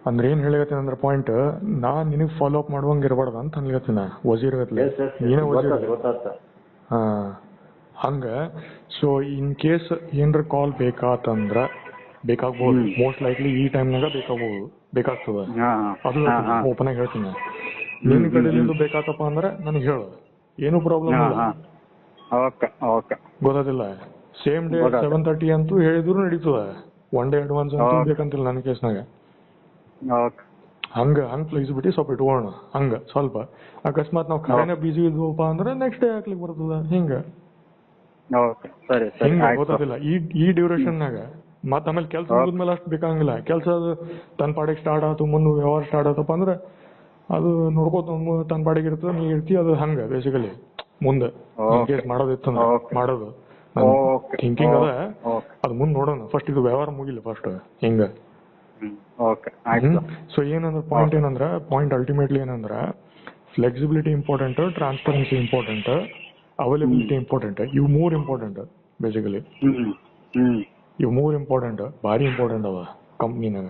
ಅಂದ್ರೆ ಏನ್ ಹೇಳಿಗತ್ತೀನಿ ಅಂದ್ರೆ ಪಾಯಿಂಟ್, ನಾನ್ ನಿನಗ್ ಫಾಲೋ ಅಪ್ ಮಾಡುವಂಗ ಇರಬಾರ್ದ ಅಂತ ಅನ್ಲಿಗತ್ತಿನ ವಜೀರ್ಗತ್ಲೆ ನೀನೇ ವಜೀರ್. ಹಾ ಹಂಗ ಸೊ ಇನ್ ಕೇಸ್ ಏನ್ರ ಕಾಲ್ ಬೇಕಾತಂದ್ರ ಬೇಕಾಗ್ಬೋದು, ಮೋಸ್ಟ್ ಲೈಕ್ಲಿ ಈ ಟೈಮ್ನಾಗ ಬೇಕಾಗ್ತದ. ಅದು ಓಪನ್ ಆಗಿ ಹೇಳ್ತೀನಿ. ನಿನ್ ಕಡೆಲಿಂದ ಬೇಕಾತಪ್ಪ ಅಂದ್ರೆ ನನಗೆ ಹೇಳು, ಏನು ಪ್ರಾಬ್ಲಮ್ ಇಲ್ಲ. ಗೊತ್ತಾದಿಲ್ಲ, ಸೇಮ್ ಡೇ 7:30 ಅಂತೂ ಹೇಳಿದ್ರು ನಡೀತದ. ಒನ್ ಡೇ ಅಡ್ವಾನ್ಸ್ ಅಂತೂ ಬೇಕಂತಿಲ್ಲ ನನ್ನ ಕೇಸ್ನಾಗ. ಹಂಗ ಫ್ಲೆಕ್ಸಿಬಿಲಿಟಿ ಸ್ವಲ್ಪ ಇಟ್ಕೊಳ್ಳೋಣ. ಹಂಗ ಸ್ವಲ್ಪ ಅಕಸ್ಮಾತ್ ನಾವು ಖರೇನ ಬಿಸಿ ಇದ್ವಪ್ಪ ಅಂದ್ರೆ ನೆಕ್ಸ್ಟ್ ಡೇ ಹಾಕ್ಲಿಕ್ಕೆ ಬರ್ತದ. ಹಿಂಗ ಗೊತ್ತಾದಿಲ್ಲ ಈ ಡ್ಯೂರೇಷನ್ನಾಗ. ಮತ್ತ ಆಮೇಲೆ ಕೆಲಸ ಮುಗಿದ್ಮೇಲೆ ಅಷ್ಟು ಬೇಕಾಗಿಲ್ಲ. ಕೆಲಸ ತನ್ನ ಪಾಡಿಗೆ ಸ್ಟಾರ್ಟ್ ಆಯ್ತು, ಮುಂದೆ ವ್ಯವಹಾರ ಸ್ಟಾರ್ಟ್ ಆತಪ್ಪ ಅಂದ್ರೆ ಅದು ನೋಡ್ಕೋತ ತನ್ನ ಪಾಡಿಗೆ ಇರ್ತದ, ನೀ ಇರ್ತಿ. ಅದು ಹಂಗ ಬೇಸಿಕಲಿ ಮುಂದೆ ಕೇಸ್ ಮಾಡೋದಿತ್ತು ಮಾಡೋದು ಥಿಂಕಿಂಗ್ ಅದ. ಅದು ಮುಂದೆ ನೋಡೋಣ. ಫಸ್ಟ್ ಇದು ವ್ಯವಹಾರ ಮುಗಿಲ್ಲ ಫಸ್ಟ್. ಹಿಂಗ ಸೊ ಏನಂದ್ರೆ ಪಾಯಿಂಟ್ ಅಲ್ಟಿಮೇಟ್ಲಿ ಏನಂದ್ರ flexibility important, transparency important, availability important. ಇವು 3 ಇಂಪಾರ್ಟೆಂಟ್ ಬೇಸಿಕಲಿ. ಇವು 3 ಇಂಪಾರ್ಟೆಂಟ್, ಭಾರಿ ಇಂಪಾರ್ಟೆಂಟ್ ಅವ ಕಂಪ್ನಿನಾಗ,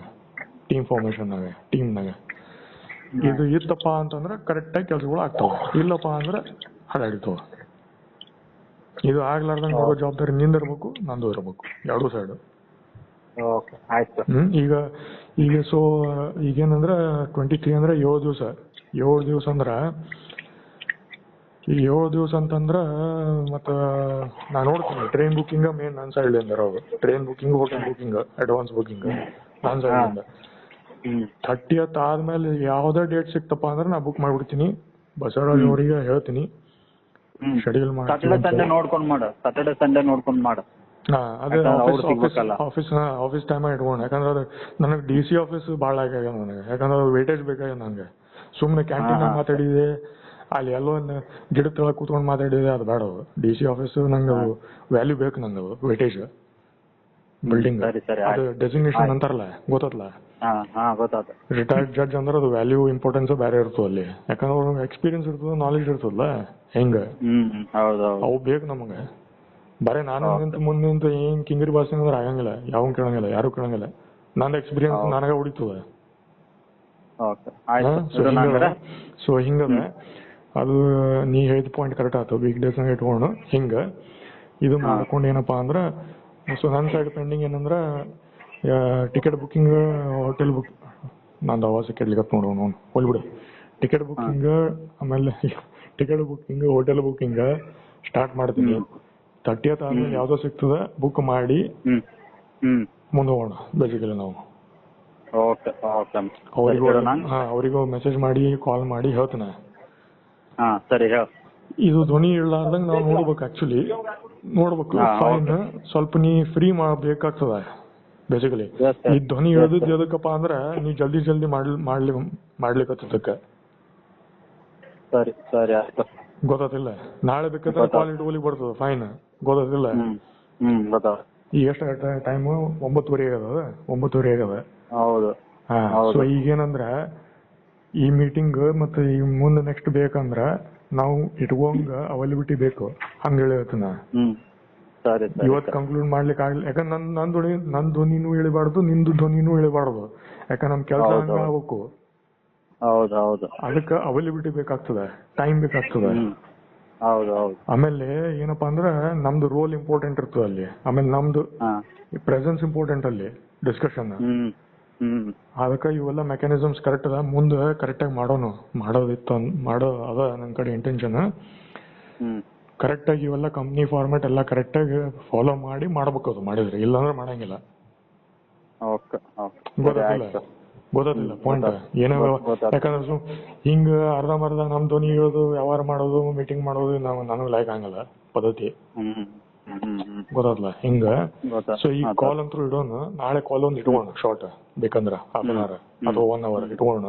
ಟೀಮ್ ಫಾರ್ಮೇಶನ್ನಾಗ, ಟೀಮ್ನಾಗ. ಇದು ಇತ್ತಪ್ಪ ಅಂತಂದ್ರೆ ಕರೆಕ್ಟಾಗಿ ಕೆಲಸಗಳು ಆಗ್ತಾವ. ಇಲ್ಲಪ್ಪ ಅಂದ್ರೆ ಹಳಾಡಿತಾವ. ಇದು ಆಗ್ಲಾರ್ದಂಗೆ ನೋಡೋ ಜವಾಬ್ದಾರಿ ನಿಂದಿರ್ಬೇಕು, ನಂದು ಇರ್ಬೇಕು, ಎರಡೂ ಸೈಡ್. ಈಗ ಸೊ ಈಗೇನಂದ್ರ 23 ಅಂದ್ರೆ 7 ದಿವಸ ಅಂದ್ರ ಈ 7 ದಿವಸ ಅಂತಂದ್ರ ಮತ್ತ ನಾ ನೋಡ್ತೀನಿ. ಟ್ರೈನ್ ಬುಕ್ಕಿಂಗ್ ಮೇನ್ ನನ್ನ ಸೈಡ್ ಇಂದ ಇರೋದು. Train booking, hotel booking, advance booking ನನ್ನ ಸೈಡ್ ಇಂದ. 30th ಆದ್ಮೇಲೆ ಯಾವ್ದೇ ಡೇಟ್ ಸಿಕ್ತಪ್ಪ ಅಂದ್ರೆ ನಾ ಬುಕ್ ಮಾಡ್ಬಿಡ್ತೀನಿ. ಬಸವರಾಜ್ ಅವರಿಗೆ ಹೇಳ್ತೀನಿ ಶೆಡ್ಯೂಲ್ ಮಾಡಿ. ಸಾಟರ್ಡೆ ಸಂಡೇ ನೋಡ್ಕೊಂಡ್ ಮಾಡ. ಅದೇ ಆಫೀಸ್ ಟೈಮ್ ಇಟ್ಕೊಂಡು. ಯಾಕಂದ್ರೆ ಅದು ನನಗೆ DC ಆಫೀಸ್ ಭಾಳ ಆಗ್ಯಾಗ ನನಗೆ. ಯಾಕಂದ್ರೆ ಅದು ವೇಟೇಜ್ ಬೇಕಾಗ್ಯದ ನಂಗೆ. ಸುಮ್ಮನೆ ಕ್ಯಾಂಟೀನ್ ಮಾತಾಡಿದೆ, ಅಲ್ಲಿ ಎಲ್ಲೋ ಗಿಡ ತೆಳಗ್ ಕೂತ್ಕೊಂಡು ಮಾತಾಡಿದೆ, ಅದು ಬೇಡ. ಅದು DC ಆಫೀಸ್ ನಂಗೆ ವ್ಯಾಲ್ಯೂ ಬೇಕು. ನಂಗೆ ಅದು ವೇಟೇಜ್ ಬಿಲ್ಡಿಂಗ್ ಅದು ಡೆಸಿಗ್ನೇಷನ್ ಅಂತಾರಲ್ಲ, ಗೊತ್ತಲ್ಲ. ರಿಟೈರ್ಡ್ ಜಡ್ಜ್ ಅಂದ್ರೆ ಅದು ವ್ಯಾಲ್ಯೂ ಇಂಪಾರ್ಟೆನ್ಸ್ ಬೇರೆ ಇರ್ತದೆ ಅಲ್ಲಿ. ಯಾಕಂದ್ರೆ ಅವ್ರಿಗೆ ಎಕ್ಸ್ಪೀರಿಯನ್ಸ್ ಇರ್ತದ, ನಾಲೆಜ್ ಇರ್ತದಲ್ಲ. ಹೆಂಗ ಅವು ಬೇಕು ನಮಗೆ. ಬರೇ ನಾನು ಮುಂದೆ ನಿಂತು ಏನ್ ಕಿಂಗಿರಿ ಭಾಷೆ ಅಂದ್ರೆ ಆಗಂಗಿಲ್ಲ. ಯಾವ ಕೇಳಂಗಿಲ್ಲ, ಯಾರು ಕೇಳಂಗಿಲ್ಲ. ನನ್ನ ಎಕ್ಸ್ಪೀರಿಯನ್ಸ್ ನನಗ ಹೊಡಿತದ. ಸೊ ಹಿಂಗದ. ಅದು ನೀ ಹೇಳಿದ ಪಾಯಿಂಟ್ ಕರೆಕ್ಟ್ ಆಯ್ತು. ವೀಕ್ ಡೇಸ್ ಇಟ್ಕೊಂಡು ಹಿಂಗ ಇದು ಮಾಡ್ಕೊಂಡು ಏನಪ್ಪಾ ಅಂದ್ರ, ಸೊ ನನ್ನ ಸೈಡ್ ಪೆಂಡಿಂಗ್ ಏನಂದ್ರ ಟಿಕೆಟ್ ಬುಕ್ಕಿಂಗ್, ಹೋಟೆಲ್ ಬುಕ್. ನಂದು ಅವಾಜ್ ಕೆಡ್ಲಿಕ್ಕೆ ನೋಡೋಣ, ಹೋಗ್ಬಿಡು. ಟಿಕೆಟ್ ಬುಕ್ಕಿಂಗ್, ಆಮೇಲೆ ticket booking, hotel booking start ಮಾಡ್ತೀನಿ. 30th ಆದ್ಮೇಲೆ ಯಾವ್ದೋ ಸಿಗ್ತದ ಬುಕ್ ಮಾಡಿ ಮುಂದೆ ಹೋಗೋಣ ಬೇಸಿಕಲಿ ನಾವು. ಅವರಿಗೂ ಮೆಸೇಜ್ ಮಾಡಿ ಕಾಲ್ ಮಾಡಿ ಹೇಳ್ತೇನೆ. ಇದು ಧ್ವನಿ ಇರ್ಲಾರ್ದಂಗ ನಾವು ನೋಡ್ಬೇಕು. ಆಕ್ಚುಲಿ ನೋಡ್ಬೇಕು. ಫೈನ್ ಸ್ವಲ್ಪ ನೀ ಫ್ರೀ ಬೇಕಾಗ್ತದ ಬೇಸಿಕಲಿ. ಈ ಧ್ವನಿ ಇಳಿದ್ ಎದಕ್ಕಪ್ಪ ಅಂದ್ರ ನೀ ಜಲ್ದಿ ಮಾಡ್ಲಿಕ್ಕತ್ತದಕ್ಕ. ಗೊತ್ತಾತಿಲ್ಲ. ನಾಳೆ ಬೇಕಾದ್ರೆ ಕಾಲ್ ಇಟ್ಕೊಲಿಕ್ ಬರ್ತದ. ಫೈನ್ ಗೊತ್ತಾತಿಲ್ಲ. ಈಗ ಎಷ್ಟು ಟೈಮ್? 9:30 ಆಗದ. 9:30 ಆಗದ. ಸೊ ಈಗೇನಂದ್ರ ಈ ಮೀಟಿಂಗ್ ಮತ್ತೆ ಈ ಮುಂದೆ ನೆಕ್ಸ್ಟ್ ಬೇಕಂದ್ರ ನಾವು ಇಟ್ಕೊಂಗ ಅವೈಲಬಿಲಿಟಿ ಬೇಕು. ಹಂಗ ಹೇಳಿರ್ತೀನಿ. ಇವತ್ತು ಕಂಕ್ಲೂಡ್ ಮಾಡ್ಲಿಕ್ಕೆ ಆಗ್ಲಿ. ಯಾಕಂದ್ರೆ ನನ್ ಧ್ವನಿನೂ ಇಳಿಬಾರ್ದು, ನಿಂದು ಧ್ವನಿನೂ ಇಳಿಬಾರ್ದು. ಯಾಕಂದ್ರೆ ನಮ್ ಕೆಲಸ ಹಂಗ ಆಗ್ಬೇಕು. ಅದಕ್ಕೆ ಅವೈಲಬಿಲಿಟಿ ಬೇಕಾಗ್ತದೆ, ಟೈಮ್ ಬೇಕಾಗ್ತದೆ. ಆಮೇಲೆ ಏನಪ್ಪಾ ಅಂದ್ರೆ ನಮ್ದು ರೋಲ್ ಇಂಪಾರ್ಟೆಂಟ್ ಇರ್ತದೆ ಅಲ್ಲಿ. ಆಮೇಲೆ ನಮ್ದು ಪ್ರೆಸೆನ್ಸ್ ಇಂಪಾರ್ಟೆಂಟ್ ಅಲ್ಲಿ ಡಿಸ್ಕಷನ್. ಅದಕ್ಕೆ ಇವೆಲ್ಲ ಮೆಕ್ಯಾನಿಸಮ್ಸ್ ಕರೆಕ್ಟ್ ಅದ. ಮುಂದೆ ಕರೆಕ್ಟ್ ಆಗಿ ಮಾಡೋ ಅದ ನನ್ನ ಕಡೆ ಇಂಟೆನ್ಷನ್. ಕರೆಕ್ಟ್ ಆಗಿ ಇವೆಲ್ಲ ಕಂಪ್ನಿ ಫಾರ್ಮ್ಯಾಟ್ ಎಲ್ಲ ಕರೆಕ್ಟ್ ಆಗಿ ಫಾಲೋ ಮಾಡಿ ಮಾಡ್ಬೇಕು. ಅದು ಮಾಡಿದ್ರೆ ಇಲ್ಲಾಂದ್ರೆ ಮಾಡಂಗಿಲ್ಲ. ಗೊತ್ತಾತಿಲ್ಲ ಪಾಯಿಂಟ್ ಏನೋ. ಯಾಕಂದ್ರೆ ಹಿಂಗ ಅರ್ಧಂಬರ್ಧ ನಮ್ ಧ್ವನಿ ಇರೋದು, ವ್ಯವಹಾರ ಮಾಡೋದು, ಮೀಟಿಂಗ್ ಮಾಡೋದು ನನಗ್ ಲೈಕ್ ಆಗಲ್ಲ ಪದ್ಧತಿ. ಗೊತ್ತಾಗ್ಲ ಹಿಂಗ. ಸೊ ಈ ಕಾಲ್ ಅಂತೂ ಇಡೋಣ. ನಾಳೆ ಕಾಲ್ ಒಂದು ಇಟ್ಕೋಣ ಶಾರ್ಟ್, ಬೇಕಂದ್ರ half an hour ಅಥವಾ 1 hour ಇಟ್ಕೋಣ.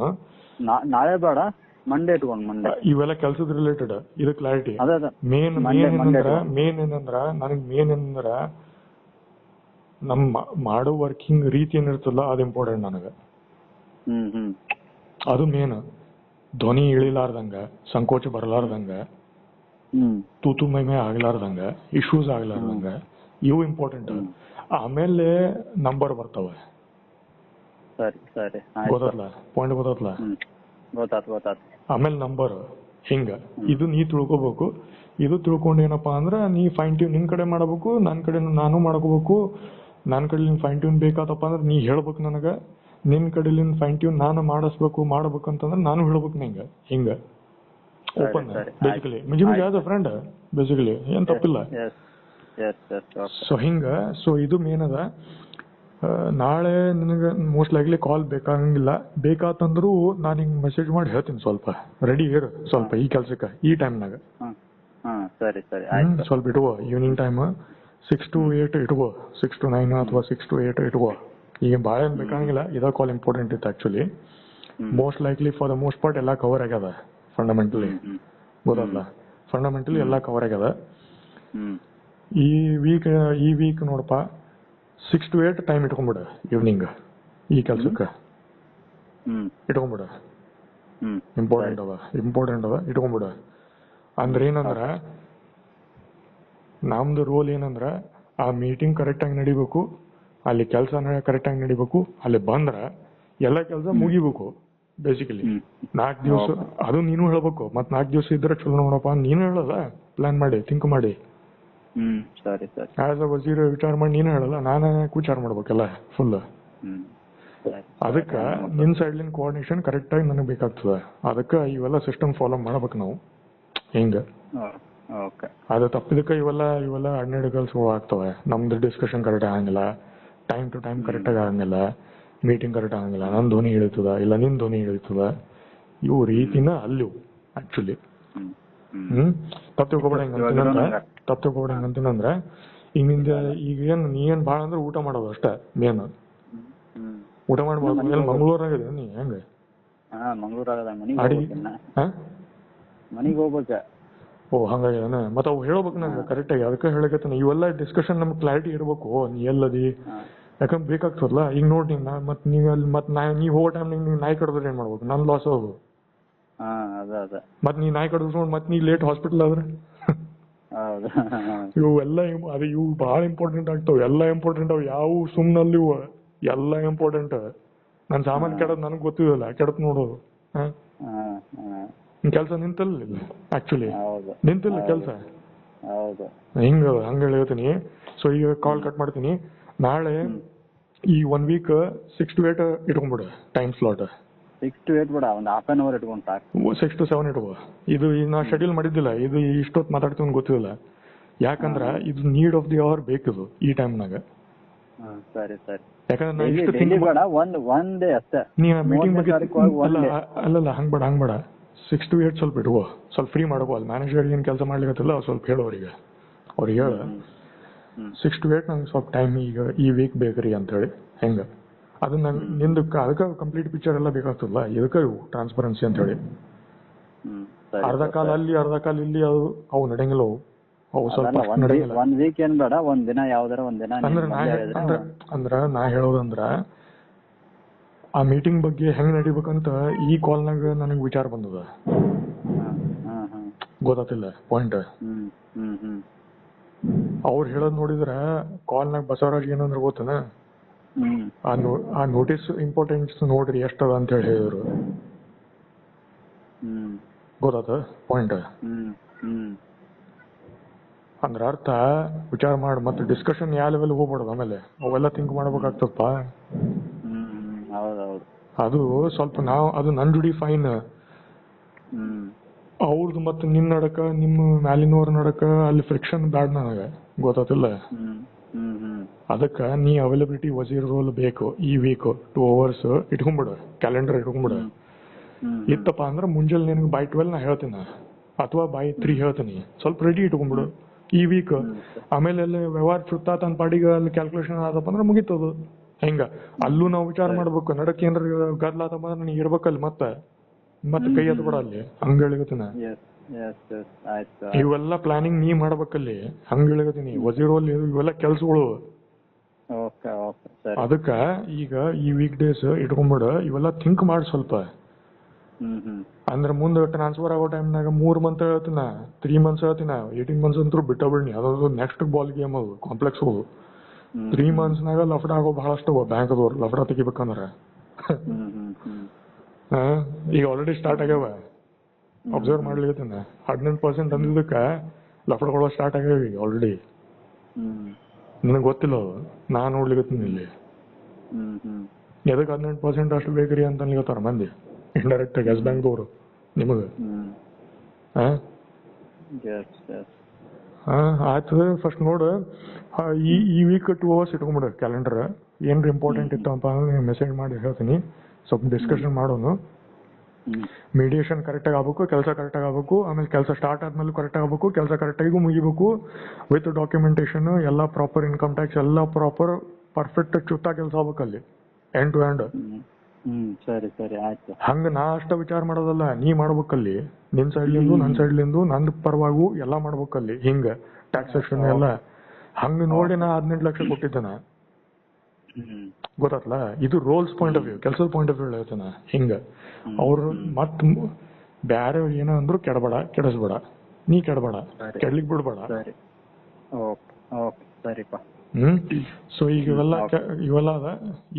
ನಾಳೆ ಬೇಡ, ಮಂಡೇ ಇಟ್ಕೊಂಡು. ಮಂಡೇ ಇವೆಲ್ಲ ಕೆಲ್ಸದ ರಿಲೇಟೆಡ್. ಇದು ಕ್ಲಾರಿಟಿ. ಮೇನ್ ಏನಂದ್ರ ನಮ್ ಮಾಡೋ ವರ್ಕಿಂಗ್ ರೀತಿ ಏನಿರ್ತಲ್ಲ ಅದು ಇಂಪಾರ್ಟೆಂಟ್ ನನಗ. ಅದು ಮೇನ್. ಧ್ವನಿ ಇಳಿಲಾರ್ದಂಗ, ಸಂಕೋಚ ಬರಲಾರ್ದಂಗ, ತೂತು ಮೈ ಆಗ್ಲಾರ್ದಂಗ, ಇಶ್ಯೂಸ್ ಆಗ್ಲಾರ್ದಂಗ, ಇವು ಇಂಪಾರ್ಟೆಂಟ್. ಆಮೇಲೆ ನಂಬರ್ ಬರ್ತವೆ. ಸರಿ ಸರಿ ಆಯ್ತು ಗೊತ್ತಾತ್ಲ ಪಾಯಿಂಟ್ ಗೊತ್ತಾತ್ಲ. ಗೊತ್ತಾತು ಆಮೇಲೆ ನಂಬರ್ ಹಿಂಗ ಇದು ನೀ ತಿಳ್ಕೊಬೇಕು. ಇದು ತಿಳ್ಕೊಂಡು ಏನಪ್ಪಾ ಅಂದ್ರ ನೀ ಫೈನ್ ಟ್ಯೂನ್ ನಿನ್ ಕಡೆ ಮಾಡಬೇಕು, ನನ್ನ ಕಡೆ ನಾನು ಮಾಡ್ಕೋಬೇಕು. ನನ್ನ ಕಡೆ ಫೈನ್ ಟ್ಯೂನ್ ಬೇಕಾದಪ್ಪ ಅಂದ್ರೆ ನೀ ಹೇಳ್ಬೇಕು ನನಗ, ನಿನ್ ಕಡೆಲಿಂದ ಫೈನ್ ಟ್ಯೂನ್ ನಾನು ಮಾಡ್ಬೇಕಂತಂದ್ರೆ ನಾನು ಹೇಳ್ಬೇಕು ನಿಂಗ. ಹಿಂಗ ಓಪನ್ ಬೇಸಿಕಲಿ ಮಿಜಿ ಆಸ್ ಅ ಫ್ರೆಂಡ್ ಬೇಸಿಕಲಿ ಏನ್ ತಪ್ಪಿಲ್ಲ. ಸೊ ಹಿಂಗ ಸೊ ಇದು ಮೇನ್ ಅದ. ನಾಳೆ ನಿನಗೆ ಮೋಸ್ಟ್ ಲೈಕ್ಲಿ ಕಾಲ್ ಬೇಕಾಗಂಗಿಲ್ಲ. ಬೇಕಾತಂದ್ರೂ ನಾನು ಹಿಂಗೆ ಮೆಸೇಜ್ ಮಾಡಿ ಹೇಳ್ತೀನಿ, ಸ್ವಲ್ಪ ರೆಡಿ ಇರು ಸ್ವಲ್ಪ ಈ ಕೆಲ್ಸಕ್ಕೆ ಈ ಟೈಮ್ನಾಗ. ಸರಿ ಸರಿ ಸ್ವಲ್ಪ ಇಟ್ಕೋ ಈವ್ನಿಂಗ್ ಟೈಮ್ 6 to 8 ಇಟ್ಕೋ, 6 to 9 ಅಥವಾ 6 to 8 ಇಟ್ಕೋ. ಈಗ ಭಾಳ ಏನು ಬೇಕಾಗಿಲ್ಲ, ಇದ ಕಾಲ್ ಇಂಪಾರ್ಟೆಂಟ್ ಇತ್ತು actually. Most likely for the most part ಎಲ್ಲ ಕವರ್ ಆಗ್ಯದ ಫಂಡಮೆಂಟಲಿ. ಗೊತ್ತಲ್ಲ, ಫಂಡಮೆಂಟಲಿ ಎಲ್ಲ ಕವರ್ ಆಗ್ಯದ. ಈ ವೀಕ್ ನೋಡಪ್ಪ 6 to 8 ಟೈಮ್ ಇಟ್ಕೊಂಡ್ಬಿಡ ಈವ್ನಿಂಗ್ ಈ ಕೆಲ್ಸಕ್ಕೆ ಇಟ್ಕೊಂಡ್ಬಿಡ. ಇಂಪಾರ್ಟೆಂಟ್ ಅದ ಇಟ್ಕೊಂಡ್ಬಿಡ. ಅಂದ್ರೆ ಏನಂದ್ರ ನಮ್ದು ರೋಲ್ ಏನಂದ್ರ ಆ ಮೀಟಿಂಗ್ ಕರೆಕ್ಟಾಗಿ ನಡಿಬೇಕು, ಅಲ್ಲಿ ಕೆಲಸ ಕರೆಕ್ಟಾಗಿ ನಡಿಬೇಕು. ಅಲ್ಲಿ ಬಂದ್ರ ಎಲ್ಲ ಕೆಲಸ ಮುಗಿಬೇಕು ಬೇಸಿಕಲಿ. 4 ದಿವಸ ಅದು ನೀನು ಹೇಳ್ಬೇಕು. ಮತ್ 4 ದಿವಸ ಇದ್ರೆ ಚಲೋ ನೋಡಪ್ಪ ನೀನು ಹೇಳಲ್ಲ, ಪ್ಲಾನ್ ಮಾಡಿ ಥಿಂಕ್ ಮಾಡಿ. ಸರಿ ಸರಿ ಆಸ್ ಅ ವಜೀರ್ ವಿಚಾರ ಮಾಡಿ ನೀನು ಹೇಳಲ್ಲ, ನಾನೇ ವಿಚಾರ ಮಾಡ್ಬೇಕಲ್ಲ ಫುಲ್. ಅದಕ್ಕೆ ನಿನ್ ಸೈಡ್ಲಿನ ಕೋಆರ್ಡಿನೇಷನ್ ಕರೆಕ್ಟಾಗಿ ನನಗೆ ಬೇಕಾಗ್ತದೆ. ಅದಕ್ಕೆ ಇವೆಲ್ಲ ಸಿಸ್ಟಮ್ ಫಾಲೋ ಮಾಡ್ಬೇಕು ನಾವು. ಹಿಂಗ ಅದು ತಪ್ಪಿದಕ್ಕೆ ಇವೆಲ್ಲ ಅಡ್ನೆಡ್ಗಲ್ಸ್ ಆಗ್ತವೆ. ನಮ್ದು ಡಿಸ್ಕಷನ್ ಕರೆಕ್ಟ್ ಆಗಂಗಿಲ್ಲ, ಟೈಮ್ ಟು ಟೈಮ್ ಕರೆಕ್ಟಾಗಿ ಆಗಂಗಿಲ್ಲ, ಮೀಟಿಂಗ್ ಕರೆಕ್ಟ್ ಆಗಂಗಿಲ್ಲ. ನನ್ನ ಧ್ವನಿ ಇಳಿತದ ಇಲ್ಲ ನಿನ್ ಧ್ವನಿ ಇಳಿತದ, ಇವು ರೀತಿನ ಅಲ್ಲಿವು ಆಕ್ಚುಲಿ. ತಪ್ಪು ತಿಳ್ಕೊಬೇಡ ಹೆಂಗಂತೀನಂದ್ರ ಈಗ ಈಗ ನೀ ಏನ್ ಭಾಳ ಅಂದ್ರೆ ಊಟ ಮಾಡೋದು ಅಷ್ಟೇ ಮೇನ್. ಊಟ ಮಾಡ್ಬೋದು. ಮಂಗಳೂರಾಗ ಇದೆ ನೀ ಹೆಂಗ ಮನಿಗೆ ಹೋಗ್ಬೇಕ. ಓ ಹಂಗಾಗ್ಯಾನ. ಮತ್ತ ಅವು ಹೇಳ್ಬೇಕು ನಂಗೆ ಕರೆಕ್ಟಾಗಿ. ಅದಕ್ಕೆ ಹೇಳಕತ್ತೀನಿ ಇವೆಲ್ಲ ಡಿಸ್ಕಷನ್ ನಮ್ಗೆ ಕ್ಲಾರಿಟಿ ಇರ್ಬೇಕು. ನೀ ಎಲ್ಲದಿ ಯಾಕಂದ್ರೆ ಬೇಕಾಗ್ತದಲ್ಲ. ಈಗ ನೋಡಿ ಮತ್ ನೀವ್ ಅಲ್ಲಿ ನೀ ಹೋಗೋ ಟೈಮ್ ನೀವು ನಾಯಿ ಕಡಿದ್ರೆ ಏನ್ ಮಾಡ್ಬೇಕು? ನನ್ ಲಾಸ್ ಅದು. ಮತ್ ನೀ ನಾಯಿ ಕಡಿದ್ರು ಮತ್ ನೀ ಲೇಟ್ ಹಾಸ್ಪಿಟಲ್ ಆದ್ರೆ ಇವೆಲ್ಲ ಇವು ಬಹಳ ಇಂಪಾರ್ಟೆಂಟ್ ಆಗ್ತಾವ. ಎಲ್ಲ ಇಂಪಾರ್ಟೆಂಟ್ ಅವ್. ಯಾವ ಸುಮ್ನಲ್ಲಿ ಇವು ಎಲ್ಲ ಇಂಪಾರ್ಟೆಂಟ್. ನನ್ ಸಾಮಾನ್ ಕೆಡದ್ ನನಗ್ ಗೊತ್ತಿದಲ್ಲ, ಕೆಡತ್ ನೋಡೋದು. ಕೆಲ್ಸ ನಿಂತಲ್ಲ ಆಕ್ಚುಲಿ, ನಿಂತಿಲ್ಲ ಕೆಲ್ಸ. ಹಂಗ ಹೇಳ್ತೀನಿ. ಸೊ ಈಗ ಕಾಲ್ ಕಟ್ ಮಾಡ್ತೀನಿ. ನಾಳೆ ಈ 1 week 6 to 8 ಇಟ್ಕೊಂಡ್ಬಿಡ ಟೈಮ್ ಸ್ಲಾಟ್. 6 to 8 ಬಿಡ, ಒಂದು half an hour ಇಟ್ಕೊಂಡ್ ಸಾಕು. 6 to 7 ಇಟ್ಕೋ. ಇದು ನಾ ಶೆಡ್ಯೂಲ್ ಮಾಡಿದ್ದಿಲ್ಲ, ಇದು ಇಷ್ಟೊತ್ತು ಮಾತಾಡ್ತೀವಿ ಗೊತ್ತಿಲ್ಲ. ಯಾಕಂದ್ರ ಇದು ನೀಡ್ ಆಫ್ ದಿ ಅವರ್ ಬೇಕಿದು ಈ ಟೈಮ್ನಾಗ. ಸರಿ ಸರಿ. ಯಾಕಂದ್ರೆ ನಾ ಇಷ್ಟು ಒಂದೇ ಅಷ್ಟೇ ನೀ ಮೀಟಿಂಗ್ ಬಗ್ಗೆ ಅಲ್ಲಲ್ಲ ಹಂಗ್ಬೇಡ 6 to 8 ಸ್ವಲ್ಪ ಇಟ್ಕೋ. ಸ್ವಲ್ಪ ಫ್ರೀ ಮಾಡ್ಕೋ. ಅಲ್ಲಿ ಮ್ಯಾನೇಜರ್ ಏನ್ ಕೆಲಸ ಮಾಡ್ಲಿಕ್ಕತ್ತಿಲ್ಲ ಸ್ವಲ್ಪ ಹೇಳು ಅವ್ರಿಗೆ ಹೇಳ 6 to 8 ನಂಗೆ ಸ್ವಲ್ಪ ಟೈಮ್ ಈಗ ಈ ವೀಕ್ ಬೇಕ್ರಿ ಅಂತ ಹೇಳಿ. ಹೆಂಗ ಅದು ನಂಗೆ ನಿಂದಕ್ಕೆ ಅದಕ್ಕೆ ಕಂಪ್ಲೀಟ್ ಪಿಕ್ಚರ್ ಎಲ್ಲ ಬೇಕಾಗ್ತದಲ್ಲ. ಇದಕ್ಕೆ ಟ್ರಾನ್ಸ್ಪರೆನ್ಸಿ ಅಂತ ಹೇಳಿ. ಅರ್ಧ ಕಾಲ ಅಲ್ಲಿ ಅರ್ಧ ಕಾಲ ಇಲ್ಲಿ ಅವು ನಡೆಯಂಗಿಲ್ಲ. ಅವು ಸ್ವಲ್ಪ ನಡೆಯಂಗಿಲ್ಲ. 1 week ಏನ್ ಬೇಡ, ಒಂದ್ ದಿನ ಯಾವ್ದಾರ ಒಂದ್ ದಿನ. ಅಂದ್ರ ನಾ ಹೇಳೋದಂದ್ರ ಆ ಮೀಟಿಂಗ್ ಬಗ್ಗೆ ಹೆಂಗ್ ನಡಿಬೇಕಂತ ಈ ಕಾಲ್ನಾಗ ನನಗ್ ವಿಚಾರ ಬಂದದ. ಗೊತ್ತಾತಿಲ್ಲ ಪಾಯಿಂಟ್. ಅವ್ರು ಹೇಳೋದ್ ನೋಡಿದ್ರ ಕಾಲ್ನಾಗ ಬಸವರಾಜ್ ಏನಂದ್ರ ಗೊತ್ತನ, ಆ ನೋಟಿಸ್ ಇಂಪಾರ್ಟೆನ್ಸ್ ನೋಡ್ರಿ ಎಷ್ಟದ ಅಂತ ಹೇಳಿ ಹೇಳಿದ್ರು. ಗೊತ್ತಾತ ಪಾಯಿಂಟ್. ಅಂದ್ರ ಅರ್ಥ ವಿಚಾರ ಮಾಡಿ ಮತ್ತೆ ಡಿಸ್ಕಷನ್ ಯಾವ ಲೆವೆಲ್ ಹೋಗ್ಬಿಡೋದು. ಆಮೇಲೆ ಅವೆಲ್ಲ ಥಿಂಕ್ ಮಾಡ್ಬೇಕಾಗ್ತಪ್ಪ. ಅದು ಸ್ವಲ್ಪ ಅದು ನನ್ ಜುಡಿ ಫೈನ್. ಅವ್ರದ್ದು ಮತ್ತೆ ನಿನ್ ನಡಕ ನಿಮ್ಮ ಮ್ಯಾಲಿನವ್ರ ನಡಕ ಅಲ್ಲಿ ಫ್ರಿಕ್ಷನ್ ಬ್ಯಾಡ್ ನನಗೆ. ಗೊತ್ತಾತಿಲ್ಲ. ಅದಕ್ಕ ನೀ ಅವೈಲಬಿಲಿಟಿ ವಜೀರ್ ರೋಲ್ ಬೇಕು. ಈ ವೀಕ್ 2 hours ಇಟ್ಕೊಂಡ್ಬಿಡು, ಕ್ಯಾಲೆಂಡರ್ ಇಟ್ಕೊಂಡ್ಬಿಡು. ಇತ್ತಪ್ಪ ಅಂದ್ರೆ ಮುಂಜಾನೆ ನಿನಗೆ by 12 ನಾ ಹೇಳ್ತೀನಿ, ಅಥವಾ by 3 ಹೇಳ್ತೀನಿ. ಸ್ವಲ್ಪ ರೆಡಿ ಇಟ್ಕೊಂಡ್ಬಿಡು ಈ ವೀಕ್. ಆಮೇಲೆ ಅಲ್ಲಿ ವ್ಯವಹಾರ ಚುತ್ತಾ ತನ್ನ ಪಾಡಿಗೆ ಅಲ್ಲಿ ಕ್ಯಾಲ್ಕುಲೇಷನ್ ಆದಪ್ಪ ಅಂದ್ರೆ ಮುಗಿತದು. ಹೆಂಗ ಅಲ್ಲೂ ನಾವು ವಿಚಾರ ಮಾಡ್ಬೇಕು. ನಡಕ್ ಏನ್ರ ಗದ್ಲಾತಪ್ಪ ಅಂದ್ರೆ ನೀ ಇರ್ಬೇಕಲ್ಲಿ ಮತ್ತೆ ಕೈ ಎತ್ಬಿಡ ಅಲ್ಲಿ. ಹಂಗ ಹೇಳಿಗತ್ತೀನಿ. ಇವೆಲ್ಲ ಪ್ಲಾನಿಂಗ್ ನೀ ಮಾಡ್ಬೇಕಲ್ಲಿ. ಹಂಗ ಹೇಳಿಗತ್ತೀನಿ. ವಜೀರೋಲ್ ಇವೆಲ್ಲ ಕೆಲ್ಸಗಳು. ಅದಕ್ಕ ಈಗ ಈ ವೀಕ್ ಡೇಸ್ ಇಟ್ಕೊಂಡ್ಬಿಡ. ಇವೆಲ್ಲ ಥಿಂಕ್ ಮಾಡಿ ಸ್ವಲ್ಪ. ಅಂದ್ರೆ ಮುಂದೆ ಟ್ರಾನ್ಸ್ಫರ್ ಆಗೋ ಟೈಮ್ನಾಗ 3 months ಹೇಳ್ತೀನ, 3 months ಹೇಳ್ತೀನ, 18 months ಅಂತೂ ಬಿಟ್ಟ ಬಿಡ್ನಿ. ಅದೊಂದು ನೆಕ್ಸ್ಟ್ ಬಾಲ್ ಗೇಮ್ ಅದು, ಕಾಂಪ್ಲೆಕ್ಸ್. 3 monthsನಾಗ ಲಫ್ಡ ಆಗೋ ಬಹಳಷ್ಟು ಬ್ಯಾಂಕ್ದವ್ರು ಲಫ್ಡ ತೆಗಿಬೇಕಂದ್ರೆ ಹ್ಮ್ ಹ್ಮ್ ಹ್ಮ್ ಆ, ಈಗ ಆಲ್ರೆಡಿ ಸ್ಟಾರ್ಟ್ ಆಗ್ಯಾವ. ಅಬ್ಸರ್ವ್ ಮಾಡ್ಲಿಕತ್ತೀನಿ 18% ಅಂದಿದ್ದಕ್ಕೆ ಲಫಡಗಳು ಸ್ಟಾರ್ಟ್ ಆಗ್ಯಾವ ಈಗ ಆಲ್ರೆಡಿ. ಹ್ಮ್ ನನಗೆ ಗೊತ್ತಿಲ್ಲ ಅದು, ನಾನು ನೋಡ್ಲಿಕತ್ತೀನಿ ಇಲ್ಲಿ. ಹ್ಮ್ ಹ್ಮ್ ಎದಕ್ಕೆ 18% ಅಷ್ಟು ಬೇಕ್ರಿ ಅಂತ ಅನ್ಲಿಕತ್ತಾರ ಮಂದಿ ಇಂಡೈರೆಕ್ಟ್ ಆಗಿ ಎಸ್ ಬ್ಯಾಂಕ್ದವರು ನಿಮಗೆ. ಹ್ಮ್ ಹಾ ಎಸ್ ಎಸ್ ಆಯ್ತು. ಫಸ್ಟ್ ನೋಡು, ಈ ವೀಕ್ 2 hours ಇಟ್ಕೊಂಡ್ಬಿಡು ಕ್ಯಾಲೆಂಡರ್. ಏನ್ರ ಇಂಪಾರ್ಟೆಂಟ್ ಇತ್ತಪ್ಪ ಅಂದ್ರೆ ಮೆಸೇಜ್ ಮಾಡಿ ಹೇಳ್ತೀನಿ, ಸ್ವಲ್ಪ ಡಿಸ್ಕಷನ್ ಮಾಡೋನು. ಹ್ಮ್ ಮೀಡಿಯೇಷನ್ ಕರೆಕ್ಟಾಗಿ ಆಗ್ಬೇಕು, ಕೆಲಸ ಕರೆಕ್ಟಾಗಿ ಆಗ್ಬೇಕು, ಆಮೇಲೆ ಕೆಲಸ ಸ್ಟಾರ್ಟ್ ಆದ್ಮೇಲೆ ಕರೆಕ್ಟಾಗಿ ಆಗ್ಬೇಕು, ಕೆಲಸ ಕರೆಕ್ಟಾಗಿಗೂ ಮುಗಿಬೇಕು ವಿತ್ ಡಾಕ್ಯುಮೆಂಟೇಶನ್ ಎಲ್ಲ ಪ್ರಾಪರ್, ಇನ್ಕಮ್ ಟ್ಯಾಕ್ಸ್ ಎಲ್ಲ ಪ್ರಾಪರ್ ಪರ್ಫೆಕ್ಟ್ ಚುತ್ತಾ ಕೆಲಸ ಆಗ್ಬೇಕಲ್ಲಿ ಎಂಡ್ ಟು ಎಂಡ್. ಹ್ಮ್ ಸರಿ ಸರಿ ಆಯ್ತು. ಹಂಗ ನಾ ಅಷ್ಟ ವಿಚಾರ ಮಾಡೋದಲ್ಲ, ನೀ ಮಾಡ್ಬೇಕಲ್ಲಿ ನಿನ್ ಸೈಡ್ಲಿಂದು ನನ್ನ ಸೈಡ್ಲಿಂದು ನಂದ್ ಪರವಾಗೂ ಎಲ್ಲ ಮಾಡ್ಬೇಕಲ್ಲಿ. ಹಿಂಗ ಟ್ಯಾಕ್ಸೇಷನ್ ಎಲ್ಲ ಹಂಗ ನೋಡಿ ನಾ 18 ಲಕ್ಷ ಕೊಟ್ಟಿದ್ದೇನ, ಹ್ಮ್ ಗೊತ್ತಾತ್ಲ. ಇದು ರೋಲ್ಸ್ ಪಾಯಿಂಟ್ ಆಫ್ ವ್ಯೂ, ಕೆಲಸದ ಪಾಯಿಂಟ್ ಆಫ್ ವ್ಯೂ ಹೇಳ್ತಾನ. ಹಿಂಗ ಅವ್ರು ಮತ್ ಬ್ಯಾರೆ ಏನೋ ಅಂದ್ರು ಕೆಡಬೇಡ, ಕೆಡಿಸ್ಬೇಡ, ನೀ ಕೆಡಬೇಡ, ಕೆಡ್ಲಿಕ್ ಬಿಡ್ಬೇಡ. ಸರಿ ಓಕೆ ಓಕೆ ಸರಿಪಾ. ಸೊ ಈಗ ಇವೆಲ್ಲ ಅದ